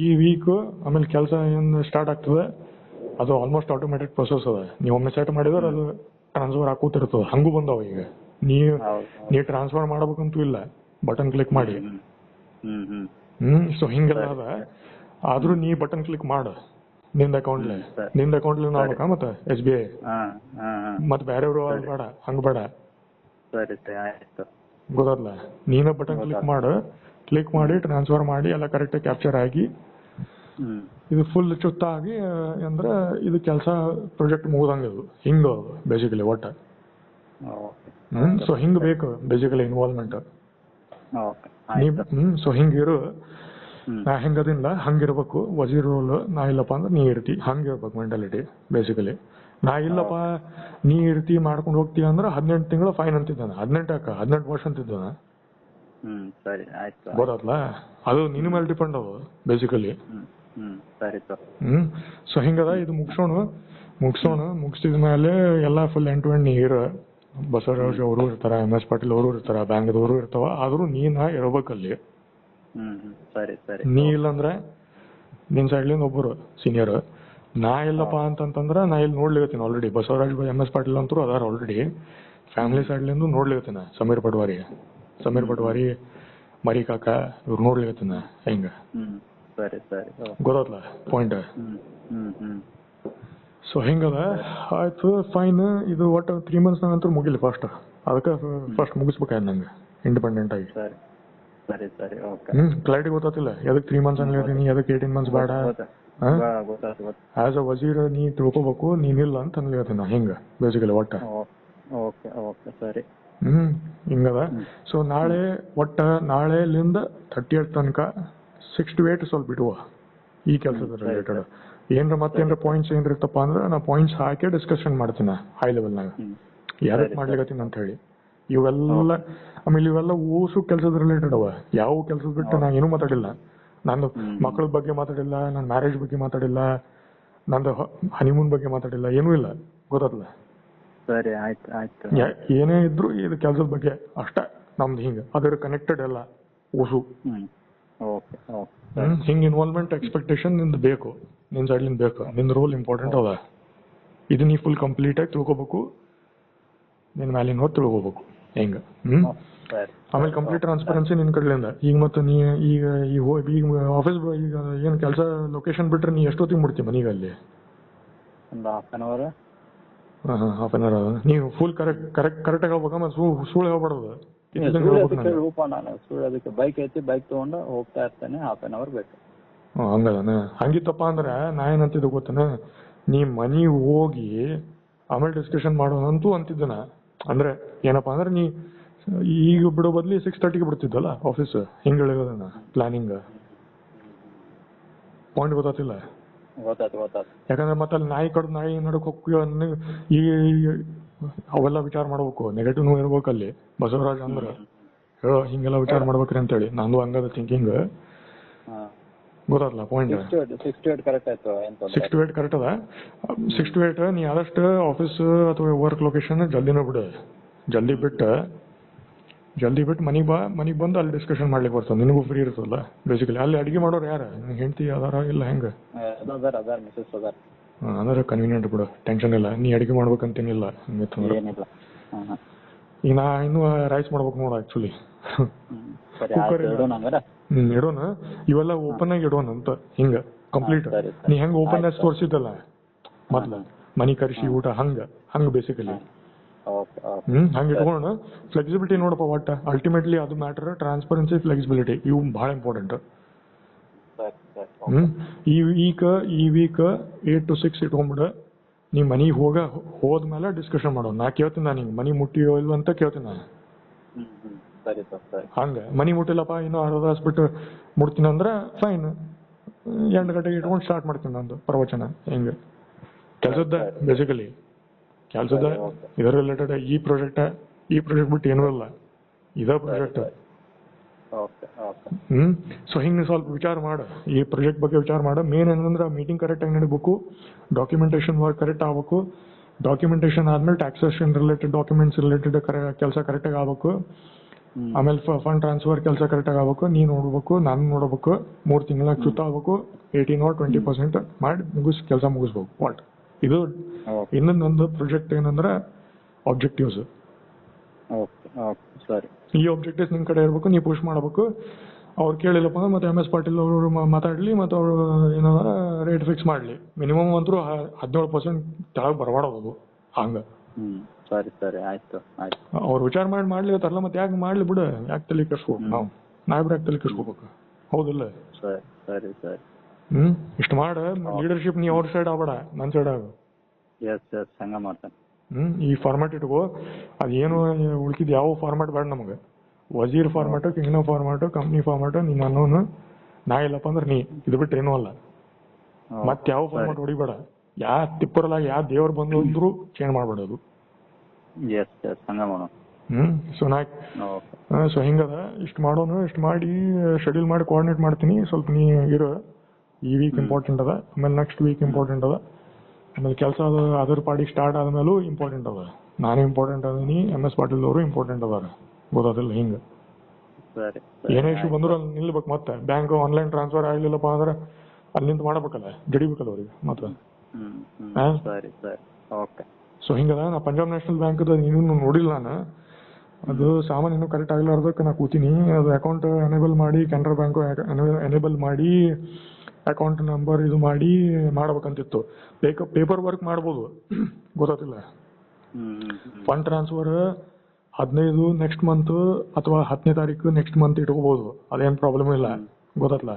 ಈ ವೀಕ್. ಆಮೇಲೆ ಕೆಲಸ ಏನ್ ಸ್ಟಾರ್ಟ್ ಆಗ್ತದೆ ಅದು ಆಲ್ಮೋಸ್ಟ್ ಆಟೋಮೆಟಿಕ್ ಪ್ರೊಸೆಸ್ ಅದ. ನೀವು ಒಮ್ಮೆ ಸೆಟ್ ಮಾಡಿದ್ರೆ ಅದು ಟ್ರಾನ್ಸ್ಫರ್ ಹಾಕೋತಿರ್ತದೆ. ಹಂಗೂ ಬಂದಾವ ಈಗ. ನೀ ಟ್ರಾನ್ಸ್ಫರ್ ಮಾಡ್ಬೇಕಂತೂ ಇಲ್ಲ, ಬಟನ್ ಕ್ಲಿಕ್ ಮಾಡಿ. ಸೊ ಹಿಂಗೆಲ್ಲ ಅದ. ಆದ್ರೂ ನೀ ಬಟನ್ ಕ್ಲಿಕ್ ಮಾಡ ನಿಂದ ಅಕೌಂಟ್ಲಿ ಆಗ್ಬೇಕಾ ಮತ್ತೆ SBI ಮತ್ ಬೇರೆಯವರು ಬೇಡ, ಹಂಗ ಬೇಡ. ಗೊತ್ತಲ್ಲ, ನೀನ ಬಟನ್ ಕ್ಲಿಕ್ ಮಾಡಿ ಟ್ರಾನ್ಸ್ಫರ್ ಮಾಡಿ ಎಲ್ಲ ಕರೆಕ್ಟ್ ಕ್ಯಾಪ್ಚರ್ ಆಗಿ ಇದು ಫುಲ್ ಚುತ್ತಾಗಿ ಅಂದ್ರೆ ಇದು ಕೆಲಸ ಪ್ರಾಜೆಕ್ಟ್ ಮುಗ್ದಂಗ. ಇದು ಹಿಂಗ ಬೇಸಿಕಲಿ ಒಟ್ಟ. ಸೊ ಹಿಂಗ ಬೇಕು ಬೇಸಿಕಲಿ ಇನ್ವಾಲ್ವ್ಮೆಂಟ್. ಸೊ ಹಿಂಗಿರು. ನಾ ಹೆಂಗದಿಲ್ಲ ಹಂಗಿರ್ಬೇಕು. ವಜೀರ್ ರೋಲ್ ನಾ ಇಲ್ಲಪ್ಪ ಅಂದ್ರೆ ನೀ ಇರ್ತಿ, ಹಂಗಿರ್ಬೇಕು ಮೆಂಟಾಲಿಟಿ ಬೇಸಿಕಲಿ. ನಾ ಇಲ್ಲಪ್ಪ ನೀ ಇರ್ತಿ ಮಾಡ್ಕೊಂಡು ಹೋಗ್ತೀಯ ಅಂದ್ರೆ 18 ತಿಂಗಳು ಫೈನ್ ಅಂತಿದ್ದಾನೆ. 18 ವರ್ಷ ಅಂತಿದ್ದಾನೆ. ಗೊತ್ತಾತ್ಲ, ಅದು ನಿನ್ನ ಮೇಲೆ ಡಿಪೆಂಡ್ ಅವ ಬೇಸಿಕಲಿ. ಸೊ ಹಿಂಗದ. ಇದು ಮುಗಿಸಿದ ಮೇಲೆ ಎಲ್ಲ ಫುಲ್ ಎಂಡ್ ಟು ಎಂಡ್ ನೀರು. ಬಸವರಾಜ್ ಅವರು ಇರ್ತಾರ, MS ಪಾಟೀಲ್ ಅವರು ಇರ್ತಾರ, ಬ್ಯಾಂಕ್ದವರು ಇರ್ತಾವ. ಆದ್ರೂ ನೀನ ಇರ್ಬೇಕಲ್ಲಿ. ನೀ ಇಲ್ಲಂದ್ರೆ ನಿನ್ ಸೈಡ್ಲಿಂದ ಒಬ್ಬರು ಸೀನಿಯರ್. ನಾ ಇಲ್ಲಪ್ಪ ಅಂತಂದ್ರ ನಾ ಇಲ್ಲಿ ನೋಡ್ಲಿಕತ್ತೀನಿ ಆಲ್ರೆಡಿ. ಬಸವರಾಜ್ MS ಪಾಟೀಲ್ ಅಂತೂ ಅದಾರ ಆಲ್ರೆಡಿ. ಫ್ಯಾಮಿಲಿ ಸೈಡ್ಲಿಂದ ನೋಡ್ಲಿಕತ್ತೀನಿ. ಸಮೀರ್ ಪಟ್ವಾರಿ, ಮರಿ ಕಾಕ ಇವ್ರು ನೋಡ್ಲಿಕತ್ತೀನಿ. ಹೆಂಗ ಗೊತ್ತಲ್ಲ ಪಾಯಿಂಟ್. ಸೊ ಹಿಂಗದ. ಆಯ್ತು ಫೈನ್. ಇದು ಒಟ್ಟು 3 months ನಂತರ ಮುಗಿಲಿ ಫಸ್ಟ್. ಅದಕ್ಕೆ ಫಸ್ಟ್ ಮುಗಿಸ್ಬೇಕಾಯ್ತು ನಂಗೆ ಇಂಡಿಪೆಂಡೆಂಟ್ ಆಗಿ. ಕ್ಲಾರಿಟಿ ಗೊತ್ತಾತಿಲ್ಲ ಎದಕ್ 3 months ಅನ್ಲಿದ್ದೀನಿ, ಎದಕ್ 18 months ಬೇಡ. ಆಸ್ ಅ ವಜೀರ್ ನೀ ತಿಳ್ಕೊಬೇಕು, ನೀನಿಲ್ಲ ಅಂತ ಅನ್ಲಿಕತ್ತೀನಿ ನಾ. ಹಿಂಗ ಬೇಸಿಕಲಿ ಒಟ್ಟ ಹಿಂಗದ. ಸೊ ನಾಳೆಲಿಂದ 30th ತನಕ 6 to 8 ಸ್ವಲ್ಪ ಬಿಡುವ ಈ ಕೆಲಸದ ರಿಲೇಟೆಡ್. ಮತ್ತೇನ್ರ ಪಾಯಿಂಟ್ಸ್ ಏನ್ರ ಇರ್ತಪ್ಪ ಅಂದ್ರೆ ನಾ ಪಾಯಿಂಟ್ಸ್ ಹಾಕಿ ಡಿಸ್ಕಷನ್ ಮಾಡ್ತೀನಿ ಹೈ ಲೆವೆಲ್ನಾಗ ಯಾರಕ್ ಮಾಡ್ಲಿಕತ್ತೀನಿ ಅಂತ ಹೇಳಿ. ಇವೆಲ್ಲ ಆಮೇಲೆ ಇವೆಲ್ಲ ಓಸು ಕೆಲಸದ ರಿಲೇಟೆಡ್ ಅವ. ಯಾವ ಕೆಲಸದ ಬಿಟ್ಟು ನಾ ಏನೂ ಮಾತಾಡಿಲ್ಲ. ನಂದು ಮಕ್ಕಳ ಬಗ್ಗೆ ಮಾತಾಡಿಲ್ಲ, ನನ್ನ ಮ್ಯಾರೇಜ್ ಬಗ್ಗೆ ಮಾತಾಡಿಲ್ಲ, ನಂದು ಹನಿಮೂನ್ ಬಗ್ಗೆ ಮಾತಾಡಿಲ್ಲ, ಏನೂ ಇಲ್ಲ. ಗೊತ್ತಲ್ಲ. ಸರಿ ಆಯ್ತು ಆಯ್ತು. ಏನೇ ಇದ್ರು ಇದು ಕೆಲಸದ ಬಗ್ಗೆ ಅಷ್ಟ ನಮ್ದು. ಹಿಂಗ ಅದರ ಕನೆಕ್ಟೆಡ್ ಎಲ್ಲ ಓಸು. ಹಿಂಗ ಇನ್ವಾಲ್ವ್ಮೆಂಟ್ ಎಕ್ಸ್ಪೆಕ್ಟೇಷನ್ ನಿಂದು ಬೇಕು, ನಿನ್ ಸೈಡ್ಲಿಂದ ಬೇಕು. ನಿಂದ ರೋಲ್ ಇಂಪಾರ್ಟೆಂಟ್ ಅದ. ಇದು ನೀ ಫುಲ್ ಕಂಪ್ಲೀಟ್ ಆಗಿ ತಿಳ್ಕೊಬೇಕು. ನಿನ್ ಮ್ಯಾಲಿನ ಹೋಗಿ ತಿಳ್ಕೊಬೇಕು ಹೆಂಗ. ಆಮೇಲೆ ಕಂಪ್ಲೀಟ್ ಟ್ರಾನ್ಸ್ಪರೆನ್ಸಿ ನಿನ್ ಕಡ್ಲಿಂದ. ಈಗ ಮತ್ತೆ ನೀ ಈಗ ಆಫೀಸ್ ಈಗ ಏನ್ ಕೆಲಸ ಲೊಕೇಶನ್ ಬಿಟ್ರೆ ನೀ ಎಷ್ಟೊತ್ತಿಗೆ ಮುಡ್ತಿ ಮನೀಗ ಅಲ್ಲಿ? ಒಂದು half an hour. half an hour. ನೀವು ಫುಲ್ ಕರೆಕ್ಟ್ ಹೇಳ್ಬೇಕ, ಮತ್ತೆ ಸುಳ್ಳು ಹೇಳ್ಬಾರ್ದು. ಅದಕ್ಕೆ ಬೈಕ್ ಐತಿ, ಬೈಕ್ ತಗೊಂಡು ಹೋಗ್ತಾ ಇರ್ತಾನೆ. half an hour ಬೇಕು. ಹಂಗದಾನ. ಹಂಗಿತ್ತಪ್ಪ ಅಂದ್ರೆ ನಾ ಏನಂತಿದ್ದೆ ಗೊತ್ತನ, ನೀ ಮನಿ ಹೋಗಿ ಆಮೇಲೆ ಡಿಸ್ಕಷನ್ ಮಾಡೋಣಂತೂ ಅಂತಿದ್ದನ. ಅಂದ್ರೆ ಏನಪ್ಪಾ ಅಂದ್ರೆ ನೀ ಈಗ ಬಿಡೋ ಬದ್ಲಿ 6:30ಗೆ ಬಿಡ್ತಿದ್ದಲ್ಲ ಆಫೀಸ್. ಹಿಂಗ ಹೇಳಿರೋದನ್ನ ಪ್ಲಾನಿಂಗ್ ಪಾಯಿಂಟ್ ಗೊತ್ತಾತಿಲ್ಲ. ಯಾಕಂದ್ರೆ ಮತ್ತೆ ಅಲ್ಲಿ ನಾಯಿ ನಡಕ್ ಹೋಗ್ತೀವ ಈ ಅವೆಲ್ಲ ವಿಚಾರ ಮಾಡ್ಬೇಕು. ನೆಗೆಟಿವ್ ಇರ್ಬೇಕಲ್ಲಿ. ಬಸವರಾಜ್ ಅಂದ್ರೆ ಹೇಳೋ ಹಿಂಗೆಲ್ಲ ವಿಚಾರ ಮಾಡ್ಬೇಕ್ರಿ ಅಂತೇಳಿ ನಂದು ಹಂಗದ ಥಿಂಕಿಂಗ್. ಗೊತ್ತಾಗ್ಲ ಪಾಯಿಂಟ್. 6 to 8 ಕರೆಕ್ಟ್ ಆಯ್ತು. 6 to 8 ಕರೆಕ್ಟ್ ಅದ. 6 to 8 ನೀ ಆದಷ್ಟು ಆಫೀಸ್ ಅಥವಾ ವರ್ಕ್ ಲೊಕೇಶನ್ ಜಲ್ದಿನ ಬಿಡು. ಜಲ್ದಿ ಬಿಟ್ಟು ಜಲ್ದಿ ಬಿಟ್ಟು ಮನೆಗೆ ಬಂದು ಅಲ್ಲಿ ಡಿಸ್ಕಷನ್ ಮಾಡ್ಲಿಕ್ಕೆ ಬರ್ತದೆ, ನಿನಗೂ ಫ್ರೀ ಇರ್ತದಲ್ಲ ಬೇಸಿಕಲಿ. ಅಲ್ಲಿ ಅಡಿಗೆ ಮಾಡೋರು ಯಾರು, ನಿನ್ ಹೆಂಡತಿ ಅದಾರ ಇಲ್ಲ ಹೆಂಗೆ? ಅದಾರ ಮಿಸಸ್ ಅದಾರ. ಅಂದ್ರೆ ಕನ್ವೀನಿಯಂಟ್ ಬಿಡು, ಟೆನ್ಷನ್ ಇಲ್ಲ. ನೀ ಅಡಿಗೆ ಮಾಡ್ಬೇಕಂತೇನಿಲ್ಲ. ಏನಿಲ್ಲ. ಈಗ ನಾ ಇನ್ನು ರೈಸ್ ಮಾಡ್ಬೇಕು ನೋಡ ಆಕ್ಚುಲಿ. ಕುಕ್ಕರ್ ಇಡೋಣ, ಇವೆಲ್ಲ ಓಪನ್ ಆಗಿ ಇಡೋಣ ಅಂತ ಹಿಂಗ ಕಂಪ್ಲೀಟ್. ನೀ ಹೆಂಗ್ ಓಪನ್ ಆಗಿ ತೋರಿಸಿದ್ದಲ್ಲ ಮೊದ್ಲ ಮನಿ ಕರ್ಸಿ ಊಟ ಹಂಗ ಬೇಸಿಕಲಿ ಹಂಗ ಇಟ್ಕೊಳ್ಳೋಣ. ಫ್ಲೆಕ್ಸಿಬಿಲಿಟಿ ನೋಡಪ್ಪ, ಒಟ್ಟ ಅಲ್ಟಿಮೇಟ್ಲಿ ಅದು ಮ್ಯಾಟರ್. ಟ್ರಾನ್ಸ್ಪರೆನ್ಸಿ, ಫ್ಲೆಕ್ಸಿಬಿಲಿಟಿ ಇವು ಬಹಳ ಇಂಪಾರ್ಟೆಂಟ್. ಈ ವೀಕ್ 8 to 6 ಇಟ್ಕೊಂಡ್ಬಿಡ. ನೀ ಮನಿಗೆ ಹೋದ್ಮೇಲೆ ಡಿಸ್ಕಷನ್ ಮಾಡೋಣ. ನಾ ಕೇಳ್ತೀನಿ, ನಾನು ಹಿಂಗೆ ಮನಿ ಮುಟ್ಟಿಯೋ ಇಲ್ವ ಅಂತ ಕೇಳ್ತೀನಿ ನಾನು. ಹಂಗ ಮನಿ ಮುಟ್ಟಿಲ್ಲಪ್ಪ ಇನ್ನೂ ಅರ್ಧ ತಾಸು ಬಿಟ್ಟು ಮುಡ್ತೀನಿ ಅಂದ್ರೆ ಫೈನ್, 2 ಗಂಟೆಗೆ ಇಟ್ಕೊಂಡು ಸ್ಟಾರ್ಟ್ ಮಾಡ್ತೀನಿ ನಂದು ಪ್ರವಚನ. ಹಿಂಗೆ ಕೆಲ್ಸದ ಬೇಸಿಕಲಿ ಕೆಲ್ಸದ ಇದರ ರಿಲೇಟೆಡ್. ಈ ಪ್ರಾಜೆಕ್ಟ್ ಬಿಟ್ಟು ಏನೂ ಇಲ್ಲ, ಇದೇ ಪ್ರಾಜೆಕ್ಟ್. ಸೊ ಹಿಂಗೆ ಸ್ವಲ್ಪ ವಿಚಾರ ಮಾಡ, ಈ ಪ್ರಾಜೆಕ್ಟ್ ಬಗ್ಗೆ ವಿಚಾರ ಮಾಡ. ಮೇನ್ ಏನಂದ್ರೆ ಮೀಟಿಂಗ್ ಕರೆಕ್ಟ್ ಆಗಿ ನಡೀಬೇಕು, ಡಾಕ್ಯುಮೆಂಟೇಶನ್ ವರ್ಕ್ ಕರೆಕ್ಟ್ ಆಗ್ಬೇಕು. ಡಾಕ್ಯುಮೆಂಟೇಶನ್ ಆದ್ಮೇಲೆ ಟ್ಯಾಕ್ಸೇಷನ್ ರಿಲೇಟೆಡ್ ಡಾಕ್ಯುಮೆಂಟ್ಸ್ ರಿಲೇಟೆಡ್ ಕೆಲಸ ಕರೆಕ್ಟಾಗಿ ಆಗ್ಬೇಕು. ಆಮೇಲೆ ಫಂಡ್ ಟ್ರಾನ್ಸ್ಫರ್ ಕೆಲಸ ಕರೆಕ್ಟಾಗಿ ಆಗ್ಬೇಕು. ನೀನು ನೋಡ್ಬೇಕು, ನಾನು ನೋಡ್ಬೇಕು. 3 ತಿಂಗಳ ಚುತ್ತ ಆಗ್ಬೇಕು. 18 or 20% ಮಾಡಿ ಕೆಲಸ ಮುಗಿಸ್ಬೇಕು. ವಾಟ್ ಇದು ಇನ್ನೊಂದು ಪ್ರಾಜೆಕ್ಟ್ ಏನಂದ್ರೆ ಆಬ್ಜೆಕ್ಟಿವ್ಸ್. ಈ ಆಬ್ಜೆಕ್ಟಿವ್ಸ್ ನಿಮ್ ಕಡೆ ಇರ್ಬೇಕು, ನೀವು ಪುಷ್ ಮಾಡ್ಬೇಕು. ಅವ್ರು ಕೇಳಿಲ್ಲಪ್ಪ ಅಂದ್ರೆ ಮತ್ತೆ MS ಪಾಟೀಲ್ ಅವರು ಮಾತಾಡ್ಲಿ, ಮತ್ತೆ ಅವರು ಏನಾರ ರೇಟ್ ಫಿಕ್ಸ್ ಮಾಡ್ಲಿ. ಮಿನಿಮಮ್ ಅಂತೂ 17% ಕೆಳಗೆ ಬರಬಾರ್ದು ಹಂಗ. ಸರಿ ಆಯ್ತು. ಅವ್ರು ವಿಚಾರ ಮಾಡ್ಲಿತ್ತಾರಲ್ಲ, ಮತ್ತೆ ಯಾಕೆ ಮಾಡ್ಲಿ ಬಿಡು, ಯಾಕೆ ತಲೆ ಕೆಡ್ಸ್ಕೋಬೇಕು ನಾವು? ನಾವಿಬ್ರು ಯಾಕೆ ತಲೆ ಕೆಡ್ಸ್ಕೋಬೇಕು? ಹೌದಿಲ್ಲ? ಸರಿ. ಇಷ್ಟು ಮಾಡ. ಲೀಡರ್ಶಿಪ್ ನೀ ಅವ್ರ ಸೈಡ್ ಆಗ್ಬೇಡ, ನನ್ನ ಸೈಡ್ ಆಗ. ಹಂಗ ಮಾಡ್ತಾನೆ. ಈ ಫಾರ್ಮ್ಯಾಟ್ ಇಟ್ಕೋ. ಅದೇನು ಉಳ್ಕಿದ್ ಯಾವ ಫಾರ್ಮ್ಯಾಟ್ ಬೇಡ ನಮಗೆ. ವಜೀರ್ ಫಾರ್ಮ್ಯಾಟು, ಕಿಂಗ್ನ ಫಾರ್ಮ್ಯಾಟು, ಕಂಪ್ನಿ ಫಾರ್ಮ್ಯಾಟು, ನೀನ್ ಅನ್ನೋನು ನಾ ಇಲ್ಲಪ್ಪ ಅಂದ್ರೆ ನೀ, ಇದು ಬಿಟ್ಟು ಏನೂ ಅಲ್ಲ. ಮತ್ತೆ ಯಾವ ಫಾರ್ಮ್ಯಾಟ್ ಹೊಡಿಬೇಡ. ಯಾ ತಿಪ್ಪರಲ್ಲ ಯಾ ದೇವ್ರು ಬಂದು ಅಂದ್ರು ಚೇಂಜ್ ಮಾಡ್ಬೇಡದು. ಸೊ ಹಿಂಗದ. ಇಷ್ಟು ಮಾಡೋನು, ಇಷ್ಟು ಮಾಡಿ ಶೆಡ್ಯೂಲ್ ಮಾಡಿ ಕೋಆರ್ಡಿನೇಟ್ ಮಾಡ್ತೀನಿ. ಸ್ವಲ್ಪ ನೀ ಇರೋ. ಈ ವೀಕ್ ಇಂಪಾರ್ಟೆಂಟ್ ಅದ, ಆಮೇಲೆ ನೆಕ್ಸ್ಟ್ ವೀಕ್ ಇಂಪಾರ್ಟೆಂಟ್ ಅದ, ಆಮೇಲೆ ಕೆಲಸ ಅದು ಅದರ ಪಾಡಿಗೆ ಸ್ಟಾರ್ಟ್ ಆದ್ಮೇಲೂ ಇಂಪಾರ್ಟೆಂಟ್ ಅದ. ನಾನು ಇಂಪಾರ್ಟೆಂಟ್ ಅದೀನಿ, MS ಪಾಟೀಲ್ ಅವರು ಇಂಪಾರ್ಟೆಂಟ್ ಅದಾರ. ಗೊತ್ತಾದಿಲ್ಲ? ಹಿಂಗ ಏನೇ ಇಶ್ಯೂ ಬಂದ್ರು ಅಲ್ಲಿ ನಿಲ್ಬೇಕು. ಮತ್ತೆ ಬ್ಯಾಂಕ್ ಆನ್ಲೈನ್ ಟ್ರಾನ್ಸ್ಫರ್ ಆಗ್ಲಿಲ್ಲಪ್ಪ ಅಂದ್ರೆ ಅಲ್ಲಿ ನಿಂತು ಮಾಡ್ಬೇಕಲ್ಲ, ಜಡಿಬೇಕಲ್ಲ ಅವ್ರಿಗೆ ಮತ್ತೆ. ಸೊ ಹಿಂಗದ. ನಾ ಪಂಜಾಬ್ ನ್ಯಾಷನಲ್ ಬ್ಯಾಂಕ್ ಇನ್ನೂ ನೋಡಿಲ್ಲ ನಾನು. ಅದು ಸಾಮಾನು ಇನ್ನೂ ಕರೆಕ್ಟ್ ಆಗ್ಲಾರ್ದಕ್ಕೆ ನಾ ಕೂತೀನಿ. ಅದು ಅಕೌಂಟ್ ಎನೇಬಲ್ ಮಾಡಿ, ಕೆನರಾ ಬ್ಯಾಂಕ್ ಎನೇಬಲ್ ಮಾಡಿ, ಅಕೌಂಟ್ ನಂಬರ್ ಇದು ಮಾಡಿ ಮಾಡ್ಬೇಕಂತಿತ್ತು. ಪೇಪರ್ ವರ್ಕ್ ಮಾಡ್ಬೋದು, ಗೊತ್ತಾತಿಲ್ಲ. ಫಂಡ್ ಟ್ರಾನ್ಸ್ಫರ್ 15 ನೆಕ್ಸ್ಟ್ ಮಂತ್ ಅಥವಾ 10ನೇ ತಾರೀಕು ನೆಕ್ಸ್ಟ್ ಮಂತ್ ಇಟ್ಕೋಬಹುದು. ಅದೇನ್ ಪ್ರಾಬ್ಲಮ್ ಇಲ್ಲ, ಗೊತ್ತಾತ್ಲ.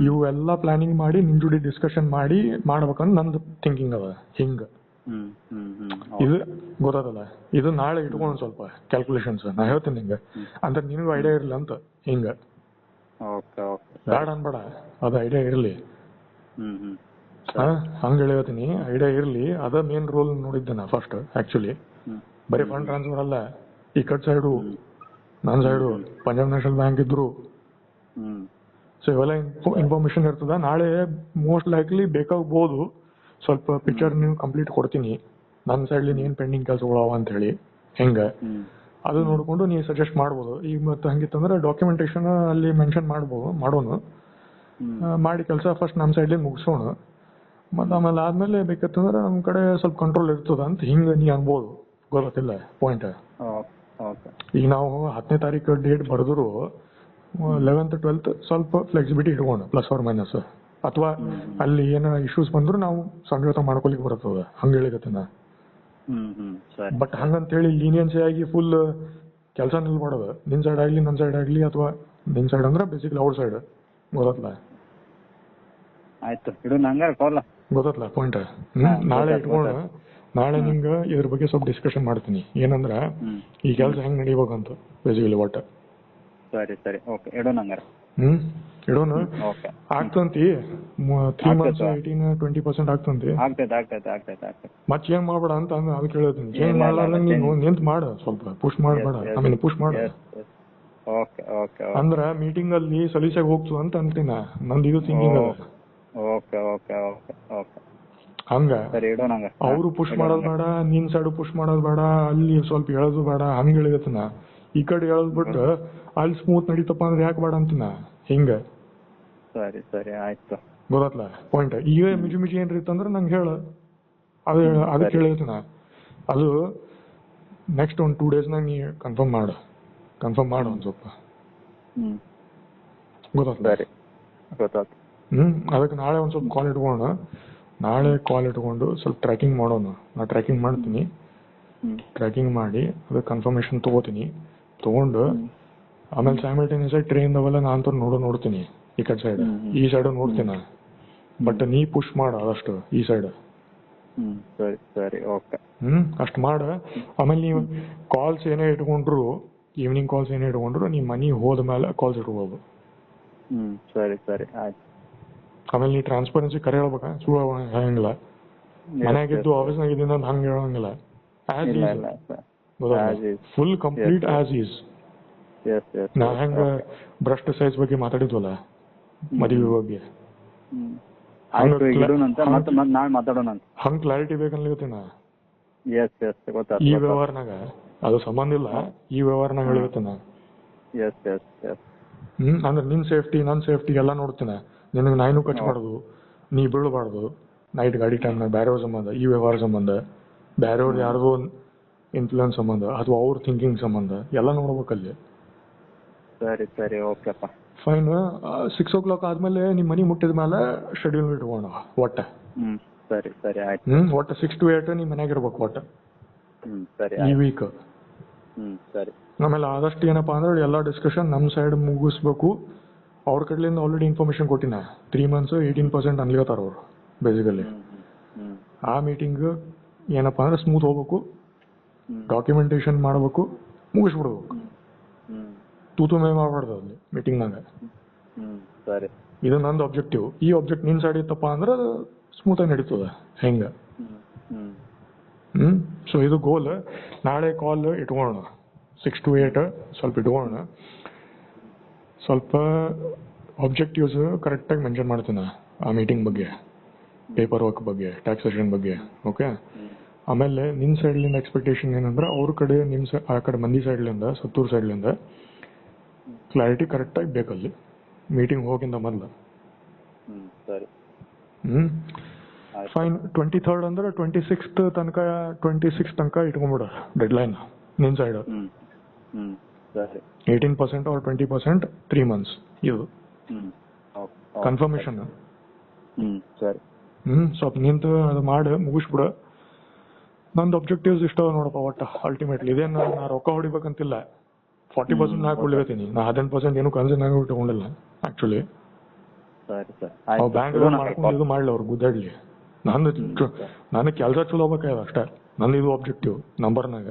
ಇವೆಲ್ಲ ಪ್ಲಾನಿಂಗ್ ಮಾಡಿ ನಿನ್ ಜೋಡಿ ಡಿಸ್ಕಷನ್ ಮಾಡಿ ಮಾಡ್ಬೇಕಂತ ನಂದು ಥಿಂಕಿಂಗ್ ಅದ. ಹಿಂಗ ಇದು ಗೊತ್ತಾತಲ್ಲ. ಇದು ನಾಳೆ ಇಟ್ಕೊಂಡು ಸ್ವಲ್ಪ ಕ್ಯಾಲ್ಕುಲೇಷನ್ಸ್ ನಾ ಹೇಳ್ತೀನಿ ನಿಂಗೆ, ಅಂದ್ರೆ ನಿನಗೂ ಐಡಿಯಾ ಇರಲ್ಲ ಅಂತ. ಹಿಂಗ ಬ್ಯಾಡ ಅನ್ಬೇಡ, ಅದು ಐಡಿಯಾ ಇರ್ಲಿ. ಹಂಗ ಹೇಳ್ತೀನಿ, ಐಡಿಯಾ ಇರ್ಲಿ. ಅದ ಮೇನ್ ರೋಲ್ ನೋಡಿದ್ದೆ ನಾ ಫಸ್ಟ್ ಆಕ್ಚುಲಿ. ಬರೀ ಫಂಡ್ ಟ್ರಾನ್ಸ್ಫರ್ ಅಲ್ಲ, ಈ ಕಟ್ ಸೈಡು, ನನ್ನ ಸೈಡು, ಪಂಜಾಬ್ ನ್ಯಾಷನಲ್ ಬ್ಯಾಂಕ್ ಇದ್ರು. ಸೊ ಇವೆಲ್ಲ ಇನ್ಫಾರ್ಮೇಶನ್ ಇರ್ತದ. ನಾಳೆ ಮೋಸ್ಟ್ ಲೈಕ್ಲಿ ಬೇಕಾಗ್ಬೋದು. ಸ್ವಲ್ಪ ಪಿಕ್ಚರ್ ನೀವು ಕಂಪ್ಲೀಟ್ ಕೊಡ್ತೀನಿ, ನನ್ನ ಸೈಡ್ಲಿ ಏನ್ ಪೆಂಡಿಂಗ್ ಕೆಲಸಗಳವ ಅಂತ ಹೇಳಿ. ಹೆಂಗ ಅದು ನೋಡ್ಕೊಂಡು ನೀವು ಸಜೆಸ್ಟ್ ಮಾಡ್ಬೋದು. ಈಗ ಮತ್ತೆ ಹಂಗಿತ್ತಂದ್ರೆ ಡಾಕ್ಯುಮೆಂಟೇಶನ್ ಅಲ್ಲಿ ಮೆನ್ಷನ್ ಮಾಡೋನು ಮಾಡಿ ಕೆಲಸ ಫಸ್ಟ್ ನಮ್ಮ ಸೈಡ್ಲಿ ಮುಗಿಸೋಣ. ಮತ್ತೆ ಆದ್ಮೇಲೆ ಬೇಕಂತಂದ್ರೆ ನಮ್ಮ ಕಡೆ ಸ್ವಲ್ಪ ಕಂಟ್ರೋಲ್ ಇರ್ತದ ಅಂತ ಹಿಂಗ ನೀ ಅನ್ಬೋದು. ಗೊತ್ತಿಲ್ಲ ಪಾಯಿಂಟ್. ಈಗ ನಾವು 10ನೇ ತಾರೀಕು ಡೇಟ್ ಬರೆದ್ರು 11th 12th ಸ್ವಲ್ಪ ಫ್ಲೆಕ್ಸಿಬಿಲಿಟಿ ಇಟ್ಕೋಣ, ಪ್ಲಸ್ ಆರ್ ಮೈನಸ್. ಅಥವಾ ಅಲ್ಲಿ ಏನೋ ಇಶ್ಯೂಸ್ ಬಂದ್ರು ನಾವು ಸಂಜೋತ ಮಾಡ್ಕೊಲಿಕ್ಕೆ ಬರ್ತದ. ಹಂಗ ಹೇಳಿಕತ್ತೀನಿ. ಬಟ್ ಹಂಗಂತೇಳಿ ಲೀನಿಯನ್ಸಿ ಆಗಿ ಫುಲ್ ಕೆಲಸ ನಿಲ್ಬಾರ್ದು. ನಿನ್ ಸೈಡ್ ಆಗ್ಲಿ ನನ್ನ ಸೈಡ್ ಆಗ್ಲಿ, ಅಥವಾ ನಿನ್ ಸೈಡ್ ಅಂದ್ರೆ ಬೇಸಿಕ್ಲಿ ಔಟ್ ಸೈಡ್. ಗೊತ್ತಲ್ಲ? ಆಯ್ತು, ಇಡು ನಂಗಾರ ಕಾಲ್. ಗೊತ್ತಲ್ಲ ಪಾಯಿಂಟ್. ನಾಳೆ ಇಟ್ಕೋಣ. ನಾಳೆ ನಿಂಗ ಇದ್ರ ಬಗ್ಗೆ ಸ್ವಲ್ಪ ಡಿಸ್ಕಷನ್ ಮಾಡ್ತೀನಿ. ಏನಂದ್ರ ಈ ಕೆಲಸ ಹೆಂಗ್ ನಡಿಬೇಕಂತ ಬೇಸಿಕಲಿ ಒಟ್ಟ. ಸರಿ ಓಕೆ, ಇಡು ನಂಗಾರ. ಇಡೋಣ. ಆಗ್ತಂತಿ 3 months 18-20% ಆಗ್ತಂತಿ. ಮತ್ ಚೇಂಜ್ ಮಾಡ್ಬೇಡ ಅಂತ ಅದಕ್ಕೆ ಹೇಳ್ತೀನಿ. ಚೇಂಜ್ ಮಾಡ್ಲಾರ್ದ ನೀನು ನಿಂತ್ ಮಾಡ, ಸ್ವಲ್ಪ ಪುಷ್ ಮಾಡ್ಬೇಡ. ಆಮೇಲೆ ಪುಷ್ ಮಾಡ ಅಂದ್ರ ಮೀಟಿಂಗ್ ಅಲ್ಲಿ ಸಲೀಸಾಗಿ ಹೋಗ್ತು ಅಂತ ಅಂತೀನ. ನಂದು ಇದು ಥಿಂಕಿಂಗ್ ಅದ. ಹಂಗ ಅವರು ಪುಷ್ ಮಾಡೋದು ಬೇಡ, ನಿನ್ ಸೈಡ್ ಪುಷ್ ಮಾಡೋದು ಬೇಡ, ಅಲ್ಲಿ ಸ್ವಲ್ಪ ಹೇಳೋದು ಬೇಡ. ಹಂಗ ಹೇಳಿಗತ್ತನ ಈ ಕಡೆ ಹೇಳದ್ಬಿಟ್ಟು ಅಲ್ಲಿ ಸ್ಮೂತ್ ನಡೀತಪ್ಪ ಅಂದ್ರೆ ಯಾಕೆ ಬೇಡ ಅಂತೀನ ಹಿಂಗ. ಸರಿ ಸರಿ ಆಯ್ತು. ಗೊತ್ತಲ್ಲ ಪಾಯಿಂಟ್. ಈಗ ಮಿಜಿ ಮಿಜಿ ಏನ್ರಿ ಇತ್ತಂದ್ರೆ ನಂಗೆ ಹೇಳ, ಅದಕ್ಕೆ ಹೇಳಿರ್ತೀನ. ಅದು ನೆಕ್ಸ್ಟ್ ಒಂದು 2 days ನೀ ಕನ್ಫರ್ಮ್ ಮಾಡು ಒಂದು ಸ್ವಲ್ಪ. ಗೊತ್ತಾಗ್ತದೆ. ಸರಿ ಗೊತ್ತಾಯ್ತು. ಅದಕ್ಕೆ ನಾಳೆ ಒಂದು ಸ್ವಲ್ಪ ಕಾಲ್ ಇಟ್ಕೊಂಡು ಸ್ವಲ್ಪ ಟ್ರ್ಯಾಕಿಂಗ್ ಮಾಡೋಣ. ನಾ ಟ್ರ್ಯಾಕಿಂಗ್ ಮಾಡ್ತೀನಿ. ಟ್ರ್ಯಾಕಿಂಗ್ ಮಾಡಿ ಅದಕ್ಕೆ ಕನ್ಫರ್ಮೇಶನ್ ತಗೊಂಡು ಆಮೇಲೆ ಸೈಮಲ್ಟೇನಿಯಸ್ ಆಗಿ ಟ್ರೈನ್ ಅವೆಲ್ಲ ನಾನು ನೋಡ್ತೀನಿ. ಈ ಕಡೆ ಸೈಡ್ ಈ ಸೈಡ್ ನೋಡ್ತೀನಿ. ಬಟ್ ನೀ ಪುಷ್ ಮಾಡ ಆದಷ್ಟು ಈ ಸೈಡ್. ಸರಿ ಸರಿ ಓಕೆ. ಅಷ್ಟು ಮಾಡ. ಆಮೇಲೆ ನೀವು ಕಾಲ್ಸ್ ಏನೇ ಇಟ್ಕೊಂಡ್ರು, ಈವ್ನಿಂಗ್ ಕಾಲ್ಸ್ ಏನೇ ಇಟ್ಕೊಂಡ್ರು ನೀ ಮನಿ ಹೋದ ಮೇಲೆ ಕಾಲ್ಸ್ ಇಟ್ಕೋಬೋದು. ಸರಿ ಸರಿ ಆಯ್ತು. ಆಮೇಲೆ ನೀ ಟ್ರಾನ್ಸ್ಪರೆನ್ಸಿ ಕರೆ ಹೇಳ್ಬೇಕಾ, ಸುಳ್ಳು ಹೇಳಂಗಿಲ್ಲ. ಮನೆಯಾಗಿದ್ದು ಆಫೀಸ್ನಾಗ ಇದ್ದಿಂದ ಹಂಗೆ ಹೇಳಂಗಿಲ್ಲ. Full complete as is. ನಾ ಹೆಂಗ ಬ್ರಸ್ಟ್ ಸೈಜ್ ಬಗ್ಗೆ ಮಾತಾಡಿದ್ವಲ್ಲ ಮದುವೆ ಬಗ್ಗೆ, ಹಂಗ್ ಕ್ಲಾರಿಟಿ ಬೇಕನ್ಲಿಗತ್ತೀನ. ಈ ವ್ಯವಹಾರನಾಗ ಅದು ಸಂಬಂಧ ಇಲ್ಲ, ಈ ವ್ಯವಹಾರನಾಗ ಹೇಳಿಗತ್ತೀನ. ಅಂದ್ರೆ ನಿನ್ ಸೇಫ್ಟಿ ನನ್ ಸೇಫ್ಟಿ ಎಲ್ಲ ನೋಡ್ತೀನಿ. ನಿನಗೆ ನಾಯಿನೂ ಕಚ್ಬಾರ್ದು, ನೀ ಬೀಳಬಾರ್ದು ನೈಟ್ ಗಾಡಿ ಟೈಮ್ನಾಗ ಬೇರೆಯವ್ರ ಸಂಬಂಧ, ಈ ವ್ಯವಹಾರ ಸಂಬಂಧ, ಬೇರೆಯವ್ರ ಯಾರ್ದೋ ಇನ್ಫ್ಲೂಯೆನ್ಸ್ ಸಂಬಂಧ ಅಥವಾ ಅವ್ರ ಥಿಂಕಿಂಗ್ ಸಂಬಂಧ ಎಲ್ಲ ನೋಡ್ಬೇಕಲ್ಲಿ. ಸರಿ ಸರಿ ಓಕೆಪ್ಪ. ಫೈನ್. 6 o'clock ಆದ್ಮೇಲೆ ನಿಮ್ ಮನಿ ಮುಟ್ಟಿದ ಮೇಲೆ ಶೆಡ್ಯೂಲ್ ಇಟ್ಕೋಣ ಒಟ್ಟ. ಸರಿ ಸರಿ ಆಯ್ತು. ಒಟ್ಟ 6 to 8 ನಿಮ್ ಮನ್ಯಾಗ ಇರ್ಬೇಕು ಒಟ್ಟ ಸರಿ ಈ ವೀಕ್. ಸರಿ. ಆಮೇಲೆ ಆದಷ್ಟು ಏನಪ್ಪಾ ಅಂದ್ರೆ ಎಲ್ಲಾ ಡಿಸ್ಕಷನ್ ನಮ್ ಸೈಡ್ ಮುಗಿಸ್ಬೇಕು. ಅವ್ರ ಕಡೆಯಿಂದ ಆಲ್ರೆಡಿ ಇನ್ಫಾರ್ಮೇಶನ್ ಕೊಟ್ಟಿನ. 3 months 18% ಅನ್ಲಿಗತ್ತಾರ ಅವ್ರು ಬೇಸಿಕಲಿ. ಆ ಮೀಟಿಂಗ್ ಏನಪ್ಪಾ ಅಂದ್ರೆ ಸ್ಮೂತ್ ಹೋಗ್ಬೇಕು, ಡಾಕ್ಯುಮೆಂಟೇಶನ್ ಮಾಡ್ಬೇಕು, ಮುಗಿಸ್ಬಿಡ್ಬೇಕು. ತೂತು ಮೇ ಮಾಡ್ಬಾರ್ದು ಅಲ್ಲಿ ಮೀಟಿಂಗ್ನಾಗ. ಇದು ನಂದು ಆಬ್ಜೆಕ್ಟಿವ್. ಈ ಆಬ್ಜೆಕ್ಟ್ ನಿನ್ ಸೈಡ್ ಇತ್ತಪ್ಪ ಅಂದ್ರೆ ಸ್ಮೂತ್ ಆಗಿ ನಡೀತದ ಹೆಂಗ. ಸೊ ಇದು ಗೋಲ್. ನಾಳೆ ಕಾಲ್ ಇಟ್ಕೊಳ್ಳೋಣ 6 to 8 ಸ್ವಲ್ಪ ಇಟ್ಕೊಳ್ಳೋಣ. ಸ್ವಲ್ಪ ಆಬ್ಜೆಕ್ಟಿವ್ಸ್ ಕರೆಕ್ಟಾಗಿ ಮೆನ್ಷನ್ ಮಾಡ್ತೀನಿ ಆ ಮೀಟಿಂಗ್ ಬಗ್ಗೆ, ಪೇಪರ್ ವರ್ಕ್ ಬಗ್ಗೆ, ಟ್ಯಾಕ್ಸೇಷನ್ ಬಗ್ಗೆ. ಓಕೆ. ಆಮೇಲೆ ನಿನ್ ಸೈಡ್ಲಿಂದ ಎಕ್ಸ್ಪೆಕ್ಟೇಷನ್ ಏನಂದ್ರೆ ಅವ್ರ ಕಡೆ ಆ ಕಡೆ ಮಂದಿ ಸೈಡ್ಲಿಂದ, ಸತ್ತೂರ್ ಸೈಡ್ಲಿಂದ ಕ್ಲಾರಿಟಿ ಕರೆಕ್ಟಾಗಿ ಬೇಕಲ್ಲಿ ಮೀಟಿಂಗ್ ಹೋಗಿಂದ ಮೊದಲು. ಫೈನ್. 23rd ಅಂದ್ರೆ 26th ತನಕ ಇಟ್ಕೊಂಡ್ಬಿಡ ಡೆಡ್ಲೈನ್ ನಿನ್ ಸೈಡ್. 18% or 20% 3 months ಇದು ಕನ್ಫರ್ಮೇಶನ್. ಸ್ವಲ್ಪ ನಿಂತು ಅದು ಮಾಡಿ ಮುಗಿಸ್ಬಿಡ. ನಂದು ಆಬ್ಜೆಕ್ಟಿವ್ಸ್ ಇಷ್ಟ ನೋಡಪ್ಪ ಒಟ್ಟ. ಅಲ್ಟಿಮೇಟ್ಲಿ ಇದೇನು ನಾ ರೊಕ್ಕ ಹೊಡಿಬೇಕಂತಿಲ್ಲ. 40% ನಾ ಕೊಡ್ಲಿಕತ್ತೀನಿ. ನಾ 18% ಏನು ಕನ್ಸರ್ನ್ ಇಟ್ಕೊಂಡಿಲ್ಲ ಆಕ್ಚುಲಿ. ಬ್ಯಾಂಕ್ ಮಾಡ್ಕೊಂಡು ಇದು ಮಾಡ್ಲಿ ಅವ್ರು ಗುದ್ದಾಡ್ಲಿ. ನಾನು ಕೆಲಸ ಚಲೋ ಬೇಕಾದ ಅಷ್ಟೇ. ನಂದು ಇದು ಆಬ್ಜೆಕ್ಟಿವ್ ನಂಬರ್ನಾಗ.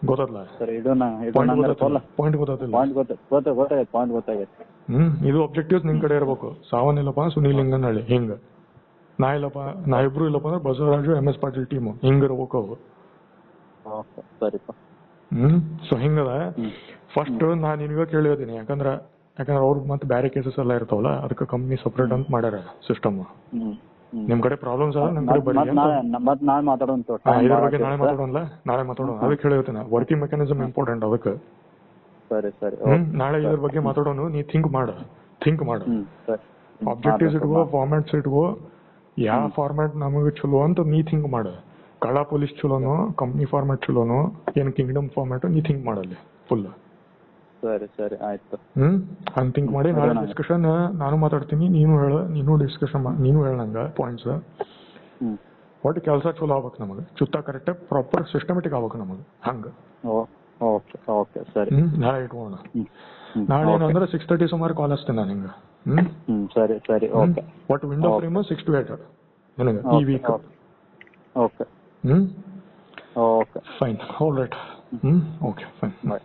ಗೊತ್ತಲ್ಲ ಪಾಯಿಂಟ್ ಗೊತ್ತಾಗತ್ತೆ. ಇದು ಆಬ್ಜೆಕ್ಟಿವ್ಸ್ ನಿನ್ ಕಡೆ ಇರ್ಬೇಕು. ಸಾವನ್ ಇಲ್ಲಪ್ಪ ಸುನೀಲ್ ಹಿಂಗನಹಳ್ಳಿ ಹಿಂಗ, ನಾ ಇಬ್ರು ಇಲ್ಲಪ್ಪ ಅಂದ್ರೆ ಬಸವರಾಜು MS ಪಾಟೀಲ್ ಟೀಮು ಹಿಂಗ ಇರ್ಬೇಕು ಅವು. ಸೊ ಹಿಂಗದ. ಫಸ್ಟ್ ನಾನ್ ನಿನ್ಗ ಕೇಳಿದೀನಿ, ಯಾಕಂದ್ರೆ ಅವ್ರು ಮತ್ತೆ ಬೇರೆ ಕೇಸಸ್ ಎಲ್ಲ ಇರ್ತಾವಲ್ಲ, ಅದಕ್ಕೆ ಕಂಪ್ನಿ ಸಪ್ರೇಟ್ ಅಂತ ಮಾಡ್ಯಾರ ಸಿಸ್ಟಮ್. ನಿಮ್ ಕಡೆ ಪ್ರಾಬ್ಲಮ್ಸ್ ಅದ ನಮ್ ಕಡೆ ಬರೀ ಇದ್ರ ಬಗ್ಗೆ ನಾಳೆ ಮಾತಾಡೋಣ. ಅದಕ್ಕೆ ಹೇಳಿರ್ತೀನಿ ವರ್ಕಿಂಗ್ ಮೆಕ್ಯಾನಿಸಮ್ ಇಂಪಾರ್ಟೆಂಟ್. ಅದಕ್ಕೆ ನಾಳೆ ಇದ್ರ ಬಗ್ಗೆ ಮಾತಾಡೋಣ. ನೀ ಥಿಂಕ್ ಮಾಡ. ಆಬ್ಜೆಕ್ಟಿವ್ಸ್ ಇಟ್ಕೋ, ಫಾರ್ಮ್ಯಾಟ್ಸ್ ಇಟ್ಕೋ. ಯಾವ ಫಾರ್ಮ್ಯಾಟ್ ನಮಗೆ ಚಲೋ ಅಂತ ನೀ ಥಿಂಕ್ ಮಾಡ. ಕಳ್ಳಾ ಪೊಲೀಸ್ ಚಲೋನೋ, ಕಂಪ್ನಿ ಫಾರ್ಮ್ಯಾಟ್ ಚಲೋನೋ, ಏನ್ ಕಿಂಗ್ಡಮ್ ಫಾರ್ಮ್ಯಾಟ್ ನೀ ಥಿಂಕ್ ಮಾಡಲ್ಲಿ ಫುಲ್. ಸರಿ ಆಯ್ತು. ಹಂಗ್ ಥಿಂಕ್ ಮಾಡಿ ನಾಳೆ ಡಿಸ್ಕಷನ್ ನಾನು ಮಾತಾಡ್ತೀನಿ, ನೀನು ಡಿಸ್ಕಷನ್ ನೀನು ಹೇಳ ನಂಗ ಪಾಯಿಂಟ್ಸ್. ಒಟ್ಟು ಕೆಲಸ ಚಲೋ ಆಗ್ಬೇಕು ನಮಗೆ. ಚುತ್ತ ಕರೆಕ್ಟ್ ಪ್ರಾಪರ್ ಸಿಸ್ಟಮೆಟಿಕ್ ಆಗ್ಬೇಕು ನಮಗೆ ಹಂಗ. ಸರಿ. ನಾಳೆ ಇಟ್ಕೋಣ. ನಾಳೆ ಏನಂದ್ರೆ 6:30 ಸುಮಾರು ಕಾಲ್ ಹಚ್ತೇನೆ ನಾನು ಹಿಂಗ. ಸರಿ ಓಕೆ. ಒಟ್ಟು ವಿಂಡೋ ಫ್ರೇಮ್ 6 to 8 ನನಗೆ ಈ week. Okay. Fine. All right. Okay fine. ಬಾಯ್.